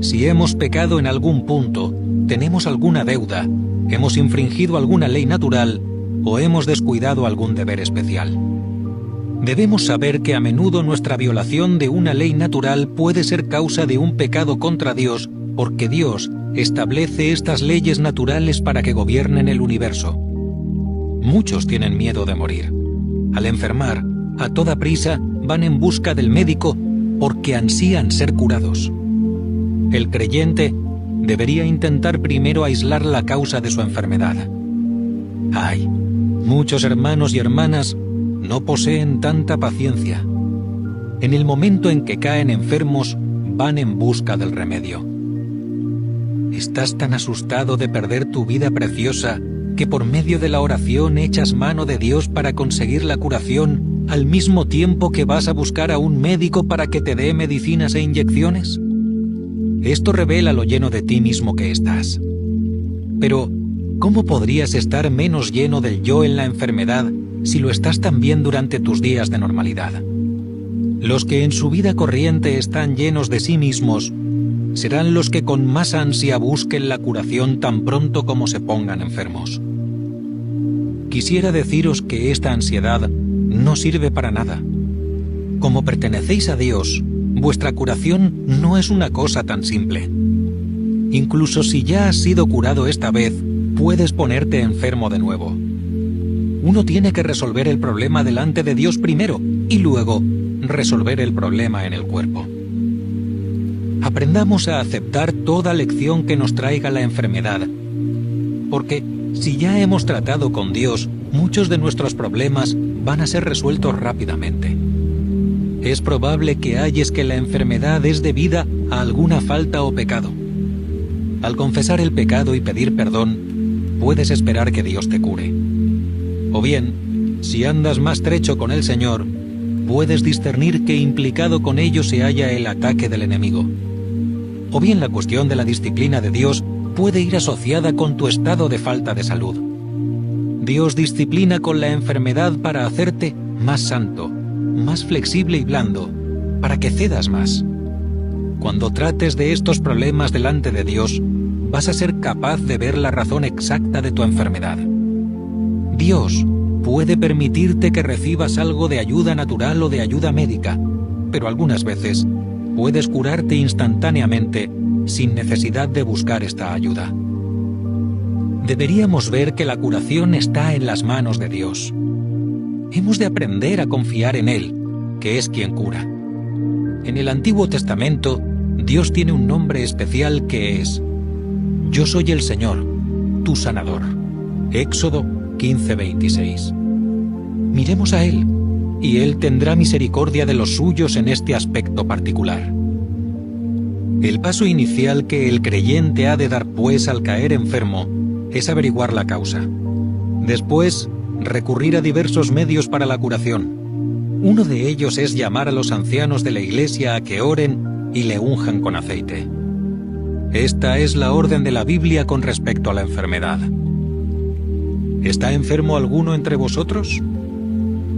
si hemos pecado en algún punto, tenemos alguna deuda, hemos infringido alguna ley natural o hemos descuidado algún deber especial. Debemos saber que a menudo nuestra violación de una ley natural puede ser causa de un pecado contra Dios, porque Dios establece estas leyes naturales para que gobiernen el universo. Muchos tienen miedo de morir. Al enfermar, a toda prisa van en busca del médico porque ansían ser curados. El creyente debería intentar primero aislar la causa de su enfermedad. Ay, muchos hermanos y hermanas no poseen tanta paciencia. En el momento en que caen enfermos, van en busca del remedio. Estás tan asustado de perder tu vida preciosa que por medio de la oración echas mano de Dios para conseguir la curación al mismo tiempo que vas a buscar a un médico para que te dé medicinas e inyecciones. Esto revela lo lleno de ti mismo que estás. Pero, ¿cómo podrías estar menos lleno del yo en la enfermedad si lo estás también durante tus días de normalidad? Los que en su vida corriente están llenos de sí mismos serán los que con más ansia busquen la curación tan pronto como se pongan enfermos. Quisiera deciros que esta ansiedad no sirve para nada. Como pertenecéis a Dios, vuestra curación no es una cosa tan simple. Incluso si ya has sido curado esta vez, puedes ponerte enfermo de nuevo. Uno tiene que resolver el problema delante de Dios primero y luego resolver el problema en el cuerpo. Aprendamos a aceptar toda lección que nos traiga la enfermedad, porque si ya hemos tratado con Dios, muchos de nuestros problemas van a ser resueltos rápidamente. Es probable que halles que la enfermedad es debida a alguna falta o pecado. Al confesar el pecado y pedir perdón, puedes esperar que Dios te cure. O bien, si andas más trecho con el Señor, puedes discernir que implicado con ello se halla el ataque del enemigo. O bien la cuestión de la disciplina de Dios puede ir asociada con tu estado de falta de salud. Dios disciplina con la enfermedad para hacerte más santo, más flexible y blando, para que cedas más. Cuando trates de estos problemas delante de Dios, vas a ser capaz de ver la razón exacta de tu enfermedad. Dios puede permitirte que recibas algo de ayuda natural o de ayuda médica, pero algunas veces puedes curarte instantáneamente sin necesidad de buscar esta ayuda. Deberíamos ver que la curación está en las manos de Dios. Hemos de aprender a confiar en Él, que es quien cura. En el Antiguo Testamento, Dios tiene un nombre especial que es: Yo soy el Señor, tu sanador. Éxodo 15:26. Miremos a Él, y Él tendrá misericordia de los suyos en este aspecto particular. El paso inicial que el creyente ha de dar, pues, al caer enfermo, es averiguar la causa. Después, recurrir a diversos medios para la curación. Uno de ellos es llamar a los ancianos de la iglesia a que oren y le unjan con aceite. Esta es la orden de la Biblia con respecto a la enfermedad. ¿Está enfermo alguno entre vosotros?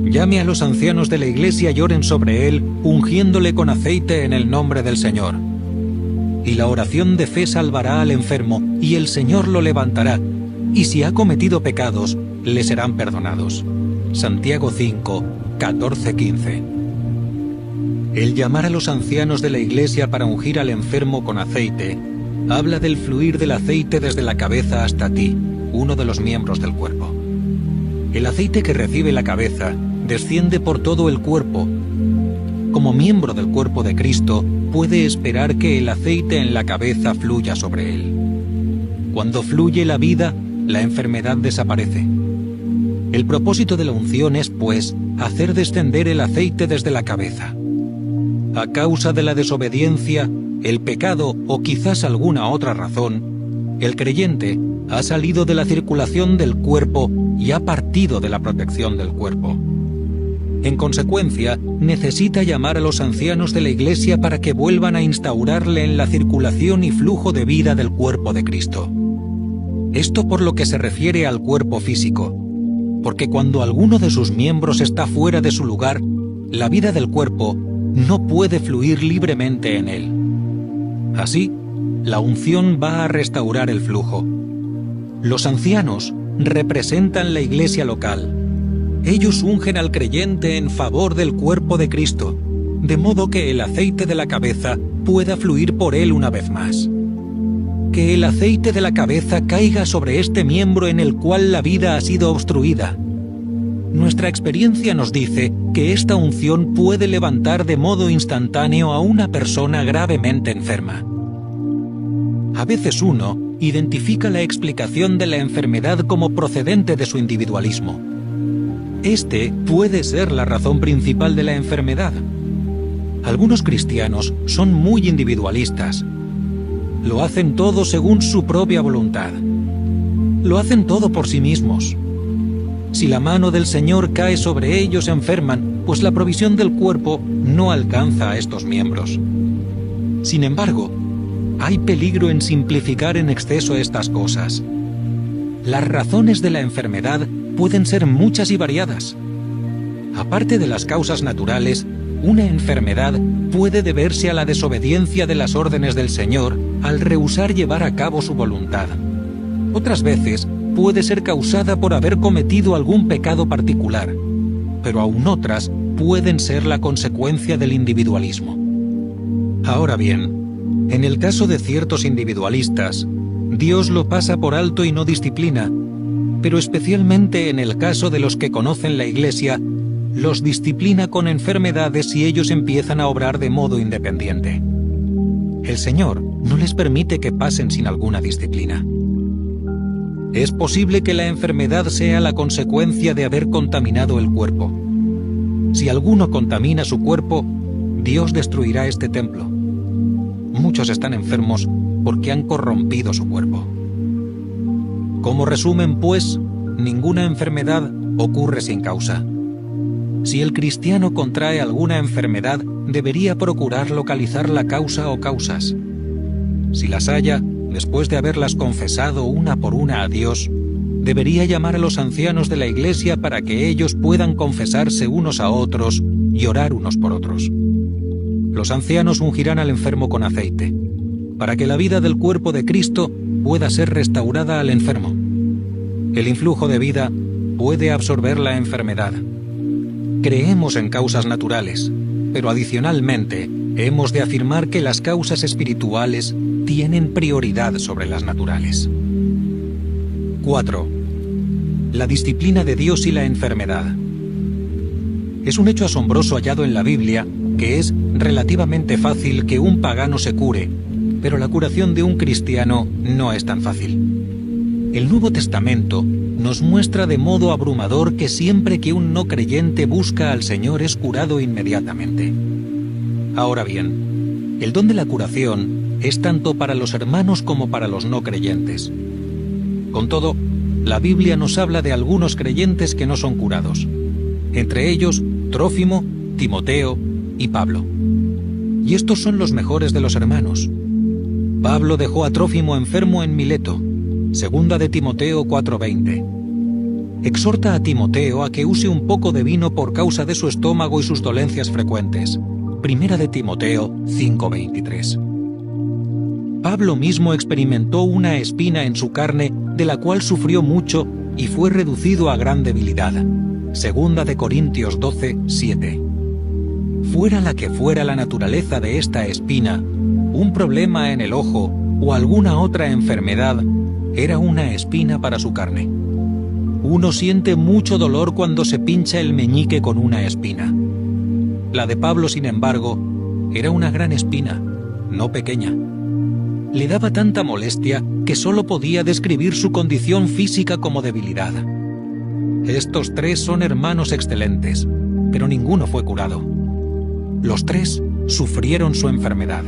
Llame a los ancianos de la iglesia y oren sobre él, ungiéndole con aceite en el nombre del Señor. Y la oración de fe salvará al enfermo, y el Señor lo levantará, y si ha cometido pecados, le serán perdonados. Santiago 5, 14-15. El llamar a los ancianos de la Iglesia para ungir al enfermo con aceite habla del fluir del aceite desde la cabeza hasta ti, uno de los miembros del cuerpo. El aceite que recibe la cabeza desciende por todo el cuerpo. Como miembro del cuerpo de Cristo, puede esperar que el aceite en la cabeza fluya sobre él. Cuando fluye la vida, la enfermedad desaparece. El propósito de la unción es, pues, hacer descender el aceite desde la cabeza. A causa de la desobediencia, el pecado o quizás alguna otra razón, el creyente ha salido de la circulación del cuerpo y ha partido de la protección del cuerpo. En consecuencia, necesita llamar a los ancianos de la Iglesia para que vuelvan a instaurarle en la circulación y flujo de vida del cuerpo de Cristo. Esto por lo que se refiere al cuerpo físico, porque cuando alguno de sus miembros está fuera de su lugar, la vida del cuerpo no puede fluir libremente en él. Así, la unción va a restaurar el flujo. Los ancianos representan la Iglesia local. Ellos ungen al creyente en favor del cuerpo de Cristo, de modo que el aceite de la cabeza pueda fluir por él una vez más. Que el aceite de la cabeza caiga sobre este miembro en el cual la vida ha sido obstruida. Nuestra experiencia nos dice que esta unción puede levantar de modo instantáneo a una persona gravemente enferma. A veces uno identifica la explicación de la enfermedad como procedente de su individualismo. Este puede ser la razón principal de la enfermedad. Algunos cristianos son muy individualistas. Lo hacen todo según su propia voluntad. Lo hacen todo por sí mismos. Si la mano del Señor cae sobre ellos, se enferman, pues la provisión del cuerpo no alcanza a estos miembros. Sin embargo, hay peligro en simplificar en exceso estas cosas. Las razones de la enfermedad pueden ser muchas y variadas. Aparte de las causas naturales, una enfermedad puede deberse a la desobediencia de las órdenes del Señor al rehusar llevar a cabo su voluntad. Otras veces puede ser causada por haber cometido algún pecado particular, pero aún otras pueden ser la consecuencia del individualismo. Ahora bien, en el caso de ciertos individualistas, Dios lo pasa por alto y no disciplina, pero especialmente en el caso de los que conocen la Iglesia, los disciplina con enfermedades si ellos empiezan a obrar de modo independiente. El Señor no les permite que pasen sin alguna disciplina. Es posible que la enfermedad sea la consecuencia de haber contaminado el cuerpo. Si alguno contamina su cuerpo, Dios destruirá este templo. Muchos están enfermos porque han corrompido su cuerpo. Como resumen, pues, ninguna enfermedad ocurre sin causa. Si el cristiano contrae alguna enfermedad, debería procurar localizar la causa o causas. Si las halla, después de haberlas confesado una por una a Dios, debería llamar a los ancianos de la Iglesia para que ellos puedan confesarse unos a otros y orar unos por otros. Los ancianos ungirán al enfermo con aceite, para que la vida del cuerpo de Cristo pueda ser restaurada al enfermo. El influjo de vida puede absorber la enfermedad. Creemos en causas naturales, pero adicionalmente hemos de afirmar que las causas espirituales tienen prioridad sobre las naturales. 4. La disciplina de Dios y la enfermedad. Es un hecho asombroso hallado en la Biblia que es relativamente fácil que un pagano se cure, pero la curación de un cristiano no es tan fácil. El Nuevo Testamento nos muestra de modo abrumador que siempre que un no creyente busca al Señor es curado inmediatamente. Ahora bien, el don de la curación es tanto para los hermanos como para los no creyentes. Con todo, la Biblia nos habla de algunos creyentes que no son curados, entre ellos Trófimo, Timoteo y Pablo. Y estos son los mejores de los hermanos. Pablo dejó a Trófimo enfermo en Mileto, segunda de Timoteo 4:20. Exhorta a Timoteo a que use un poco de vino por causa de su estómago y sus dolencias frecuentes, primera de Timoteo 5:23. Pablo mismo experimentó una espina en su carne de la cual sufrió mucho y fue reducido a gran debilidad, segunda de Corintios 12:7. Fuera la que fuera la naturaleza de esta espina, un problema en el ojo o alguna otra enfermedad era una espina para su carne. Uno siente mucho dolor cuando se pincha el meñique con una espina. La de Pablo, sin embargo, era una gran espina, no pequeña. Le daba tanta molestia que solo podía describir su condición física como debilidad. Estos tres son hermanos excelentes, pero ninguno fue curado. Los tres sufrieron su enfermedad.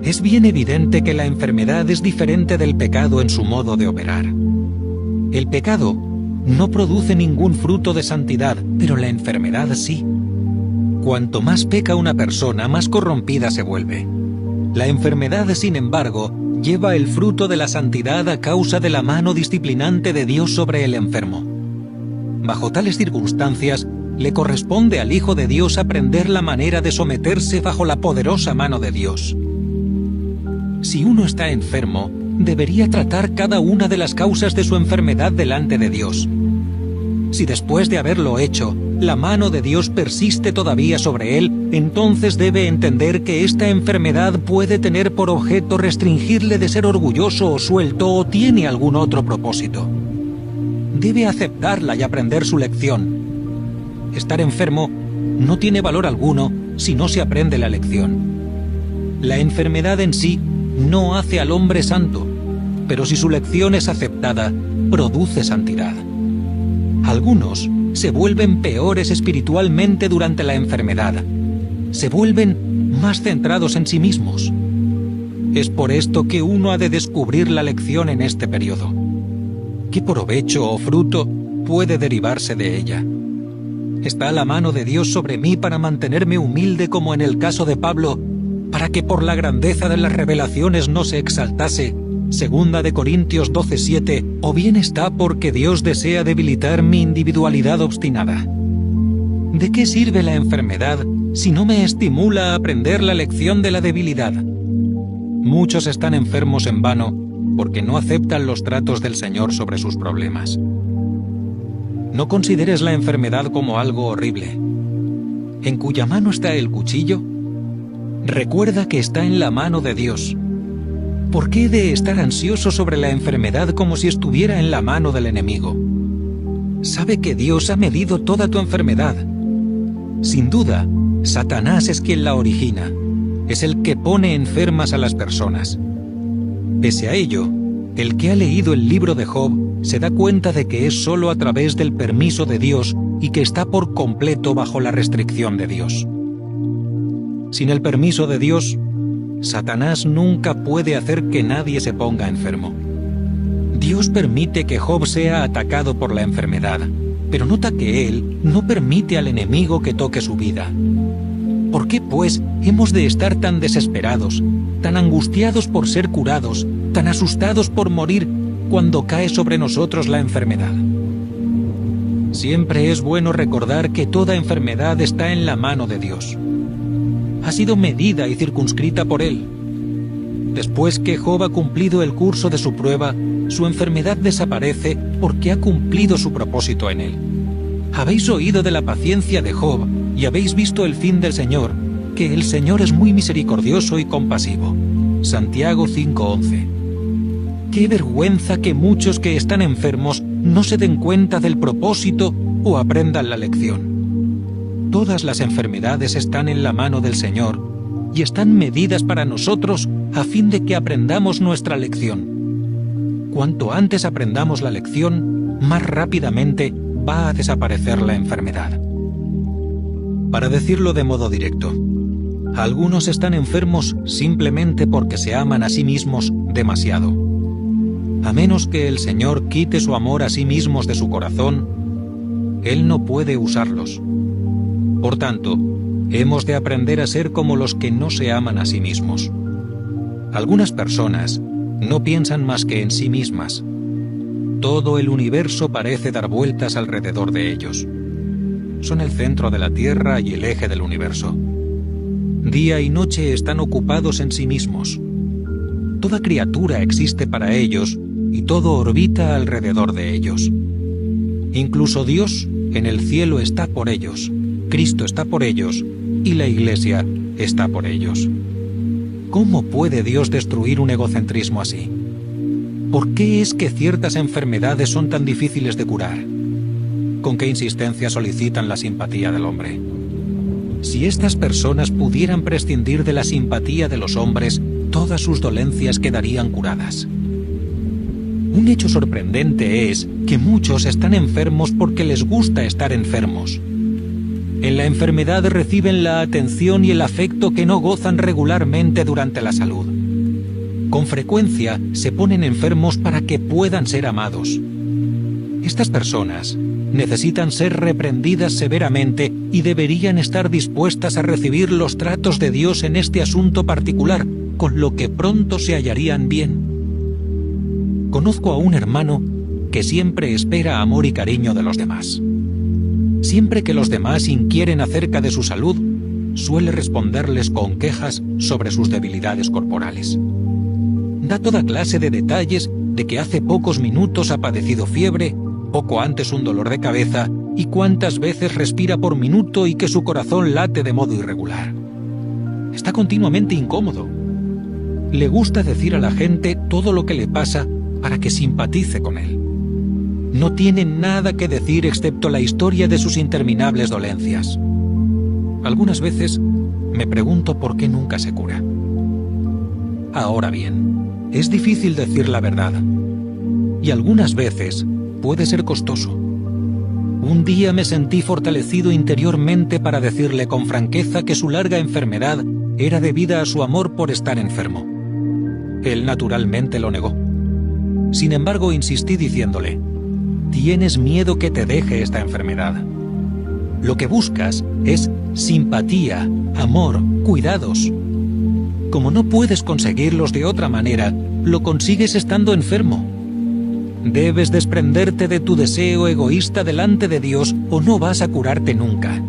Es bien evidente que la enfermedad es diferente del pecado en su modo de operar. El pecado no produce ningún fruto de santidad, pero la enfermedad sí. Cuanto más peca una persona, más corrompida se vuelve. La enfermedad, sin embargo, lleva el fruto de la santidad a causa de la mano disciplinante de Dios sobre el enfermo. Bajo tales circunstancias, le corresponde al Hijo de Dios aprender la manera de someterse bajo la poderosa mano de Dios. Si uno está enfermo, debería tratar cada una de las causas de su enfermedad delante de Dios. Si después de haberlo hecho, la mano de Dios persiste todavía sobre él, entonces debe entender que esta enfermedad puede tener por objeto restringirle de ser orgulloso o suelto o tiene algún otro propósito. Debe aceptarla y aprender su lección. Estar enfermo no tiene valor alguno si no se aprende la lección. La enfermedad en sí no hace al hombre santo, pero si su lección es aceptada, produce santidad. Algunos se vuelven peores espiritualmente durante la enfermedad. Se vuelven más centrados en sí mismos. Es por esto que uno ha de descubrir la lección en este periodo. ¿Qué provecho o fruto puede derivarse de ella? ¿Está la mano de Dios sobre mí para mantenerme humilde como en el caso de Pablo, para que por la grandeza de las revelaciones no se exaltase? 2 Corintios 12:7, o bien está porque Dios desea debilitar mi individualidad obstinada. ¿De qué sirve la enfermedad si no me estimula a aprender la lección de la debilidad? Muchos están enfermos en vano porque no aceptan los tratos del Señor sobre sus problemas. No consideres la enfermedad como algo horrible. ¿En cuya mano está el cuchillo? Recuerda que está en la mano de Dios. ¿Por qué he de estar ansioso sobre la enfermedad como si estuviera en la mano del enemigo? Sabe que Dios ha medido toda tu enfermedad. Sin duda, Satanás es quien la origina. Es el que pone enfermas a las personas. Pese a ello, el que ha leído el libro de Job se da cuenta de que es solo a través del permiso de Dios y que está por completo bajo la restricción de Dios. Sin el permiso de Dios, Satanás nunca puede hacer que nadie se ponga enfermo. Dios permite que Job sea atacado por la enfermedad, pero nota que Él no permite al enemigo que toque su vida. ¿Por qué, pues, hemos de estar tan desesperados, tan angustiados por ser curados, tan asustados por morir cuando cae sobre nosotros la enfermedad? Siempre es bueno recordar que toda enfermedad está en la mano de Dios. Ha sido medida y circunscrita por Él. Después que Job ha cumplido el curso de su prueba, su enfermedad desaparece porque ha cumplido su propósito en Él. Habéis oído de la paciencia de Job y habéis visto el fin del Señor, que el Señor es muy misericordioso y compasivo. Santiago 5:11. Qué vergüenza que muchos que están enfermos no se den cuenta del propósito o aprendan la lección. Todas las enfermedades están en la mano del Señor y están medidas para nosotros a fin de que aprendamos nuestra lección. Cuanto antes aprendamos la lección, más rápidamente va a desaparecer la enfermedad. Para decirlo de modo directo, algunos están enfermos simplemente porque se aman a sí mismos demasiado. A menos que el Señor quite su amor a sí mismos de su corazón, Él no puede usarlos. Por tanto, hemos de aprender a ser como los que no se aman a sí mismos. Algunas personas no piensan más que en sí mismas. Todo el universo parece dar vueltas alrededor de ellos. Son el centro de la Tierra y el eje del universo. Día y noche están ocupados en sí mismos. Toda criatura existe para ellos y todo orbita alrededor de ellos. Incluso Dios en el cielo está por ellos, Cristo está por ellos y la Iglesia está por ellos. ¿Cómo puede Dios destruir un egocentrismo así? ¿Por qué es que ciertas enfermedades son tan difíciles de curar? ¿Con qué insistencia solicitan la simpatía del hombre? Si estas personas pudieran prescindir de la simpatía de los hombres, todas sus dolencias quedarían curadas. Un hecho sorprendente es que muchos están enfermos porque les gusta estar enfermos. En la enfermedad reciben la atención y el afecto que no gozan regularmente durante la salud. Con frecuencia se ponen enfermos para que puedan ser amados. Estas personas necesitan ser reprendidas severamente y deberían estar dispuestas a recibir los tratos de Dios en este asunto particular, con lo que pronto se hallarían bien. Conozco a un hermano que siempre espera amor y cariño de los demás. Siempre que los demás inquieren acerca de su salud, suele responderles con quejas sobre sus debilidades corporales. Da toda clase de detalles de que hace pocos minutos ha padecido fiebre, poco antes un dolor de cabeza y cuántas veces respira por minuto y que su corazón late de modo irregular. Está continuamente incómodo. Le gusta decir a la gente todo lo que le pasa para que simpatice con él. No tiene nada que decir excepto la historia de sus interminables dolencias. Algunas veces me pregunto por qué nunca se cura. Ahora bien, es difícil decir la verdad. Y algunas veces puede ser costoso. Un día me sentí fortalecido interiormente para decirle con franqueza que su larga enfermedad era debida a su amor por estar enfermo. Él naturalmente lo negó. Sin embargo, insistí diciéndole: tienes miedo que te deje esta enfermedad. Lo que buscas es simpatía, amor, cuidados. Como no puedes conseguirlos de otra manera, lo consigues estando enfermo. Debes desprenderte de tu deseo egoísta delante de Dios o no vas a curarte nunca.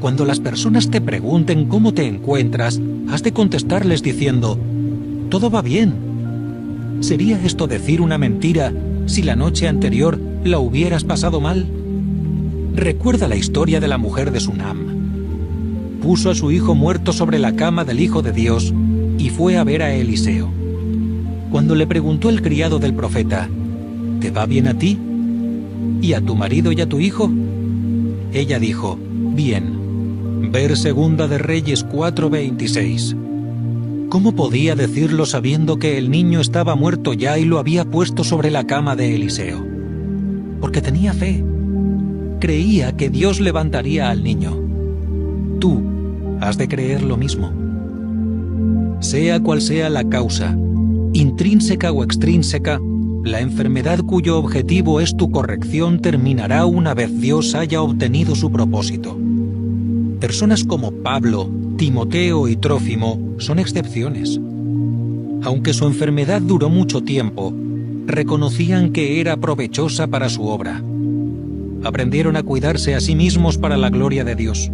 Cuando las personas te pregunten cómo te encuentras, has de contestarles diciendo: todo va bien. ¿Sería esto decir una mentira si la noche anterior la hubieras pasado mal? Recuerda la historia de la mujer de Sunam. Puso a su hijo muerto sobre la cama del Hijo de Dios y fue a ver a Eliseo. Cuando le preguntó el criado del profeta: ¿te va bien a ti? ¿Y a tu marido y a tu hijo? Ella dijo: bien. Ver Segunda de Reyes 4:26. ¿Cómo podía decirlo sabiendo que el niño estaba muerto ya y lo había puesto sobre la cama de Eliseo? Porque tenía fe. Creía que Dios levantaría al niño. Tú has de creer lo mismo. Sea cual sea la causa, intrínseca o extrínseca, la enfermedad cuyo objetivo es tu corrección terminará una vez Dios haya obtenido su propósito. Personas como Pablo, Timoteo y Trófimo son excepciones. Aunque su enfermedad duró mucho tiempo, reconocían que era provechosa para su obra. Aprendieron a cuidarse a sí mismos para la gloria de Dios.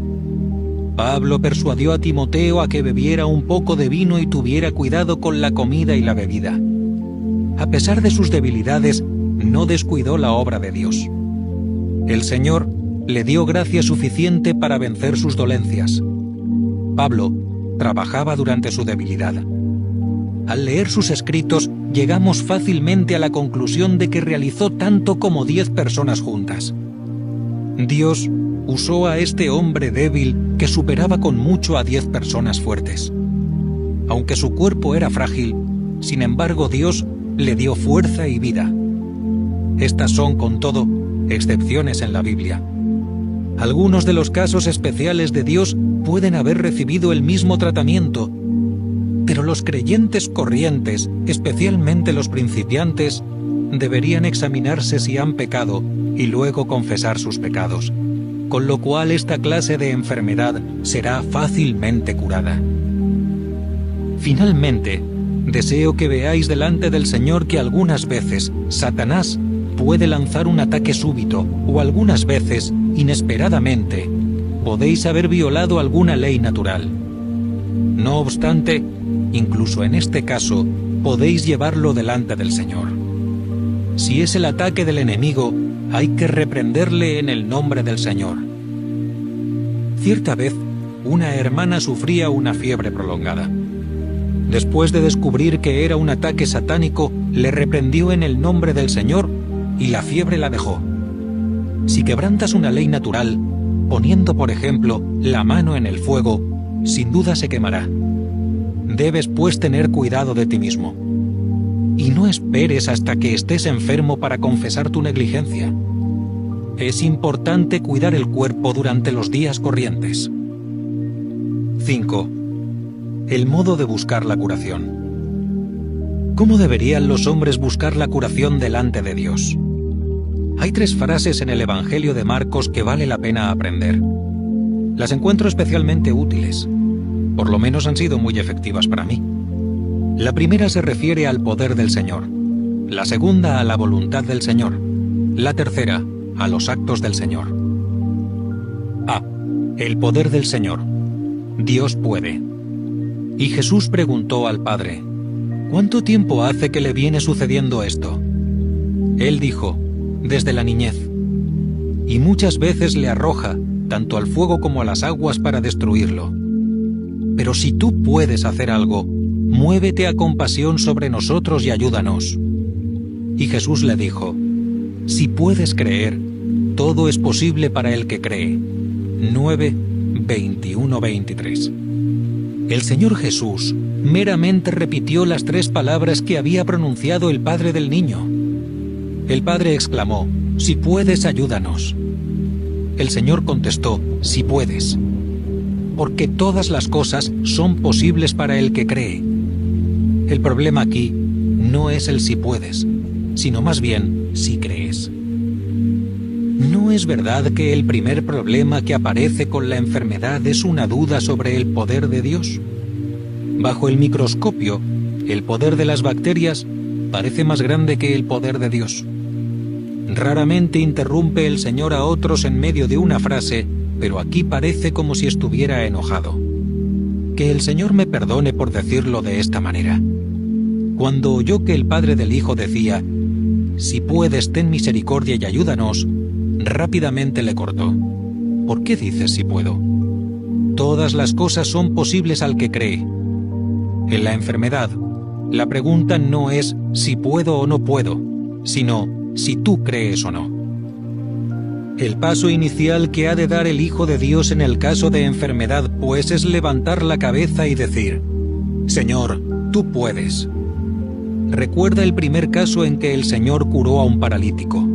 Pablo persuadió a Timoteo a que bebiera un poco de vino y tuviera cuidado con la comida y la bebida. A pesar de sus debilidades, no descuidó la obra de Dios. El Señor le dio gracia suficiente para vencer sus dolencias. Pablo trabajaba durante su debilidad. Al leer sus escritos, llegamos fácilmente a la conclusión de que realizó tanto como 10 personas juntas. Dios usó a este hombre débil que superaba con mucho a 10 personas fuertes. Aunque su cuerpo era frágil, sin embargo Dios le dio fuerza y vida. Estas son, con todo, excepciones en la Biblia. Algunos de los casos especiales de Dios pueden haber recibido el mismo tratamiento, pero los creyentes corrientes, especialmente los principiantes, deberían examinarse si han pecado y luego confesar sus pecados, con lo cual esta clase de enfermedad será fácilmente curada. Finalmente, deseo que veáis delante del Señor que algunas veces Satanás puede lanzar un ataque súbito o algunas veces, inesperadamente, podéis haber violado alguna ley natural. No obstante, incluso en este caso, podéis llevarlo delante del Señor. Si es el ataque del enemigo, hay que reprenderle en el nombre del Señor. Cierta vez, una hermana sufría una fiebre prolongada. Después de descubrir que era un ataque satánico, le reprendió en el nombre del Señor y la fiebre la dejó. Si quebrantas una ley natural, poniendo por ejemplo la mano en el fuego, sin duda se quemará. Debes pues tener cuidado de ti mismo. Y no esperes hasta que estés enfermo para confesar tu negligencia. Es importante cuidar el cuerpo durante los días corrientes. 5. El modo de buscar la curación. ¿Cómo deberían los hombres buscar la curación delante de Dios? Hay 3 frases en el Evangelio de Marcos que vale la pena aprender. Las encuentro especialmente útiles. Por lo menos han sido muy efectivas para mí. La primera se refiere al poder del Señor. La segunda a la voluntad del Señor. La tercera a los actos del Señor. A. El poder del Señor. Dios puede. Y Jesús preguntó al Padre: ¿cuánto tiempo hace que le viene sucediendo esto? Él dijo: desde la niñez. Y muchas veces le arroja, tanto al fuego como a las aguas para destruirlo. Pero si tú puedes hacer algo, muévete a compasión sobre nosotros y ayúdanos. Y Jesús le dijo: si puedes creer, todo es posible para el que cree. 9, 21-23. El Señor Jesús meramente repitió las 3 palabras que había pronunciado el padre del niño. El padre exclamó: si puedes, ayúdanos. El Señor contestó: si puedes. Porque todas las cosas son posibles para el que cree. El problema aquí no es el si puedes, sino más bien si crees. ¿No es verdad que el primer problema que aparece con la enfermedad es una duda sobre el poder de Dios? Bajo el microscopio, el poder de las bacterias parece más grande que el poder de Dios. Raramente interrumpe el Señor a otros en medio de una frase, pero aquí parece como si estuviera enojado. Que el Señor me perdone por decirlo de esta manera. Cuando oyó que el padre del hijo decía: si puedes, ten misericordia y ayúdanos, rápidamente le cortó. ¿Por qué dices si puedo? Todas las cosas son posibles al que cree. En la enfermedad, la pregunta no es si puedo o no puedo, sino si tú crees o no. El paso inicial que ha de dar el Hijo de Dios en el caso de enfermedad, pues, es levantar la cabeza y decir: Señor, tú puedes. Recuerda el primer caso en que el Señor curó a un paralítico.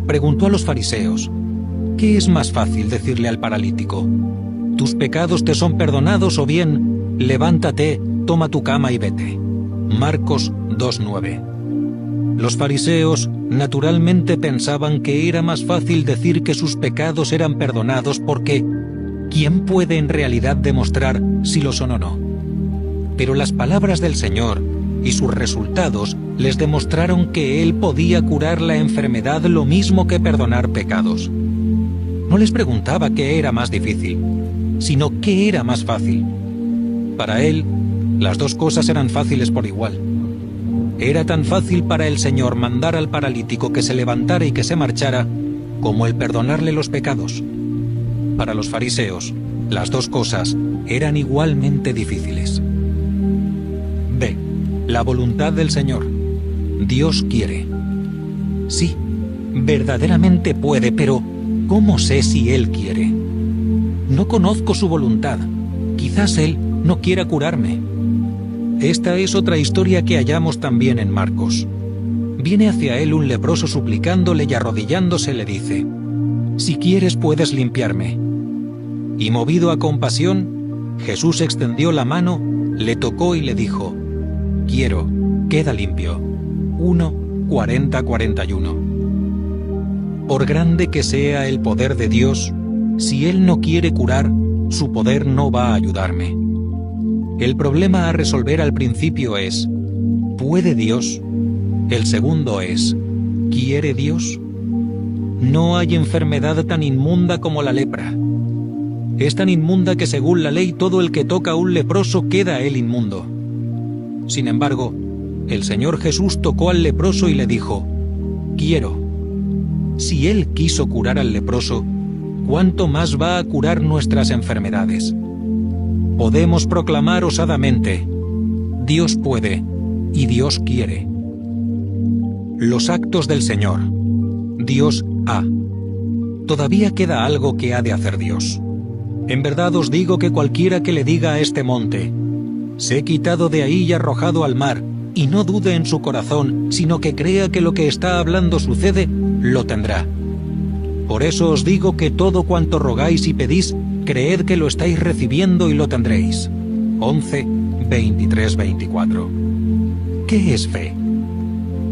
Preguntó a los fariseos: ¿qué es más fácil decirle al paralítico? ¿Tus pecados te son perdonados? O bien, levántate, toma tu cama y vete. Marcos 2:9. Los fariseos naturalmente pensaban que era más fácil decir que sus pecados eran perdonados porque ¿quién puede en realidad demostrar si lo son o no? Pero las palabras del Señor y sus resultados les demostraron que Él podía curar la enfermedad lo mismo que perdonar pecados. No les preguntaba qué era más difícil, sino qué era más fácil. Para Él, las 2 cosas eran fáciles por igual. Era tan fácil para el Señor mandar al paralítico que se levantara y que se marchara, como el perdonarle los pecados. Para los fariseos, las 2 cosas eran igualmente difíciles. B. La voluntad del Señor. Dios quiere. Sí, verdaderamente puede, pero ¿cómo sé si Él quiere? No conozco su voluntad. Quizás Él no quiera curarme. Esta es otra historia que hallamos también en Marcos. Viene hacia él un leproso suplicándole y arrodillándose le dice: si quieres puedes limpiarme. Y movido a compasión, Jesús extendió la mano, le tocó y le dijo: quiero, queda limpio. 1:40-41. Por grande que sea el poder de Dios, si Él no quiere curar, su poder no va a ayudarme. El problema a resolver al principio es: ¿puede Dios? El segundo es: ¿quiere Dios? No hay enfermedad tan inmunda como la lepra. Es tan inmunda que según la ley todo el que toca a un leproso queda él inmundo. Sin embargo, el Señor Jesús tocó al leproso y le dijo: quiero. Si Él quiso curar al leproso, ¿cuánto más va a curar nuestras enfermedades? Podemos proclamar osadamente: Dios puede y Dios quiere. Los actos del Señor. Dios ha. Todavía queda algo que ha de hacer Dios. En verdad os digo que cualquiera que le diga a este monte: sé quitado de ahí y arrojado al mar, y no dude en su corazón, sino que crea que lo que está hablando sucede, lo tendrá. Por eso os digo que todo cuanto rogáis y pedís, creed que lo estáis recibiendo y lo tendréis. 11, 23, 24. ¿Qué es fe?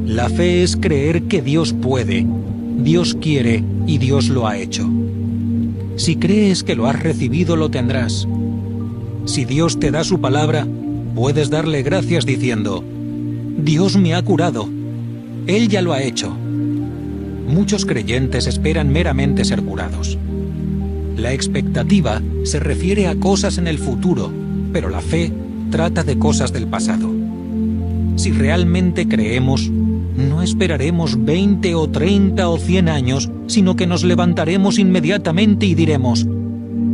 La fe es creer que Dios puede, Dios quiere y Dios lo ha hecho. Si crees que lo has recibido, lo tendrás. Si Dios te da su palabra, puedes darle gracias diciendo: Dios me ha curado. Él ya lo ha hecho. Muchos creyentes esperan meramente ser curados. La expectativa se refiere a cosas en el futuro, pero la fe trata de cosas del pasado. Si realmente creemos, no esperaremos 20 o 30 o 100 años, sino que nos levantaremos inmediatamente y diremos: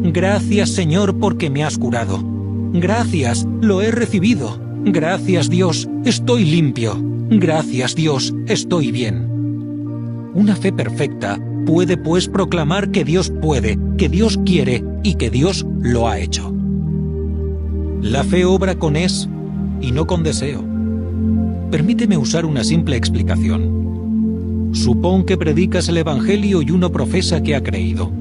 gracias, Señor, porque me has curado. Gracias, lo he recibido. Gracias, Dios, estoy limpio. Gracias, Dios, estoy bien. Una fe perfecta puede, pues, proclamar que Dios puede, que Dios quiere y que Dios lo ha hecho. La fe obra con es y no con deseo. Permíteme usar una simple explicación. Supón que predicas el Evangelio y uno profesa que ha creído.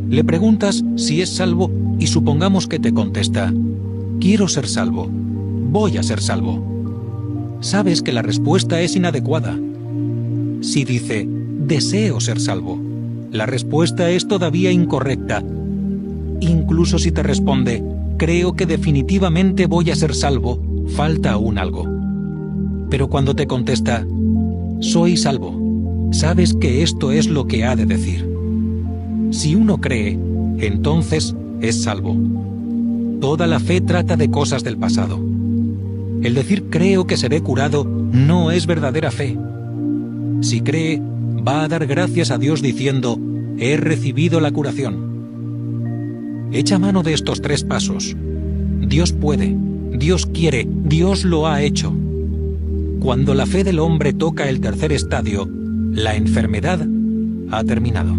Le preguntas si es salvo y supongamos que te contesta: quiero ser salvo, voy a ser salvo. Sabes que la respuesta es inadecuada. Si dice: deseo ser salvo, la respuesta es todavía incorrecta. Incluso si te responde: creo que definitivamente voy a ser salvo, falta aún algo. Pero cuando te contesta: soy salvo, sabes que esto es lo que ha de decir. Si uno cree, entonces es salvo. Toda la fe trata de cosas del pasado. El decir creo que seré curado no es verdadera fe. Si cree, va a dar gracias a Dios diciendo: he recibido la curación. Echa mano de estos 3 pasos. Dios puede, Dios quiere, Dios lo ha hecho. Cuando la fe del hombre toca el tercer estadio, la enfermedad ha terminado.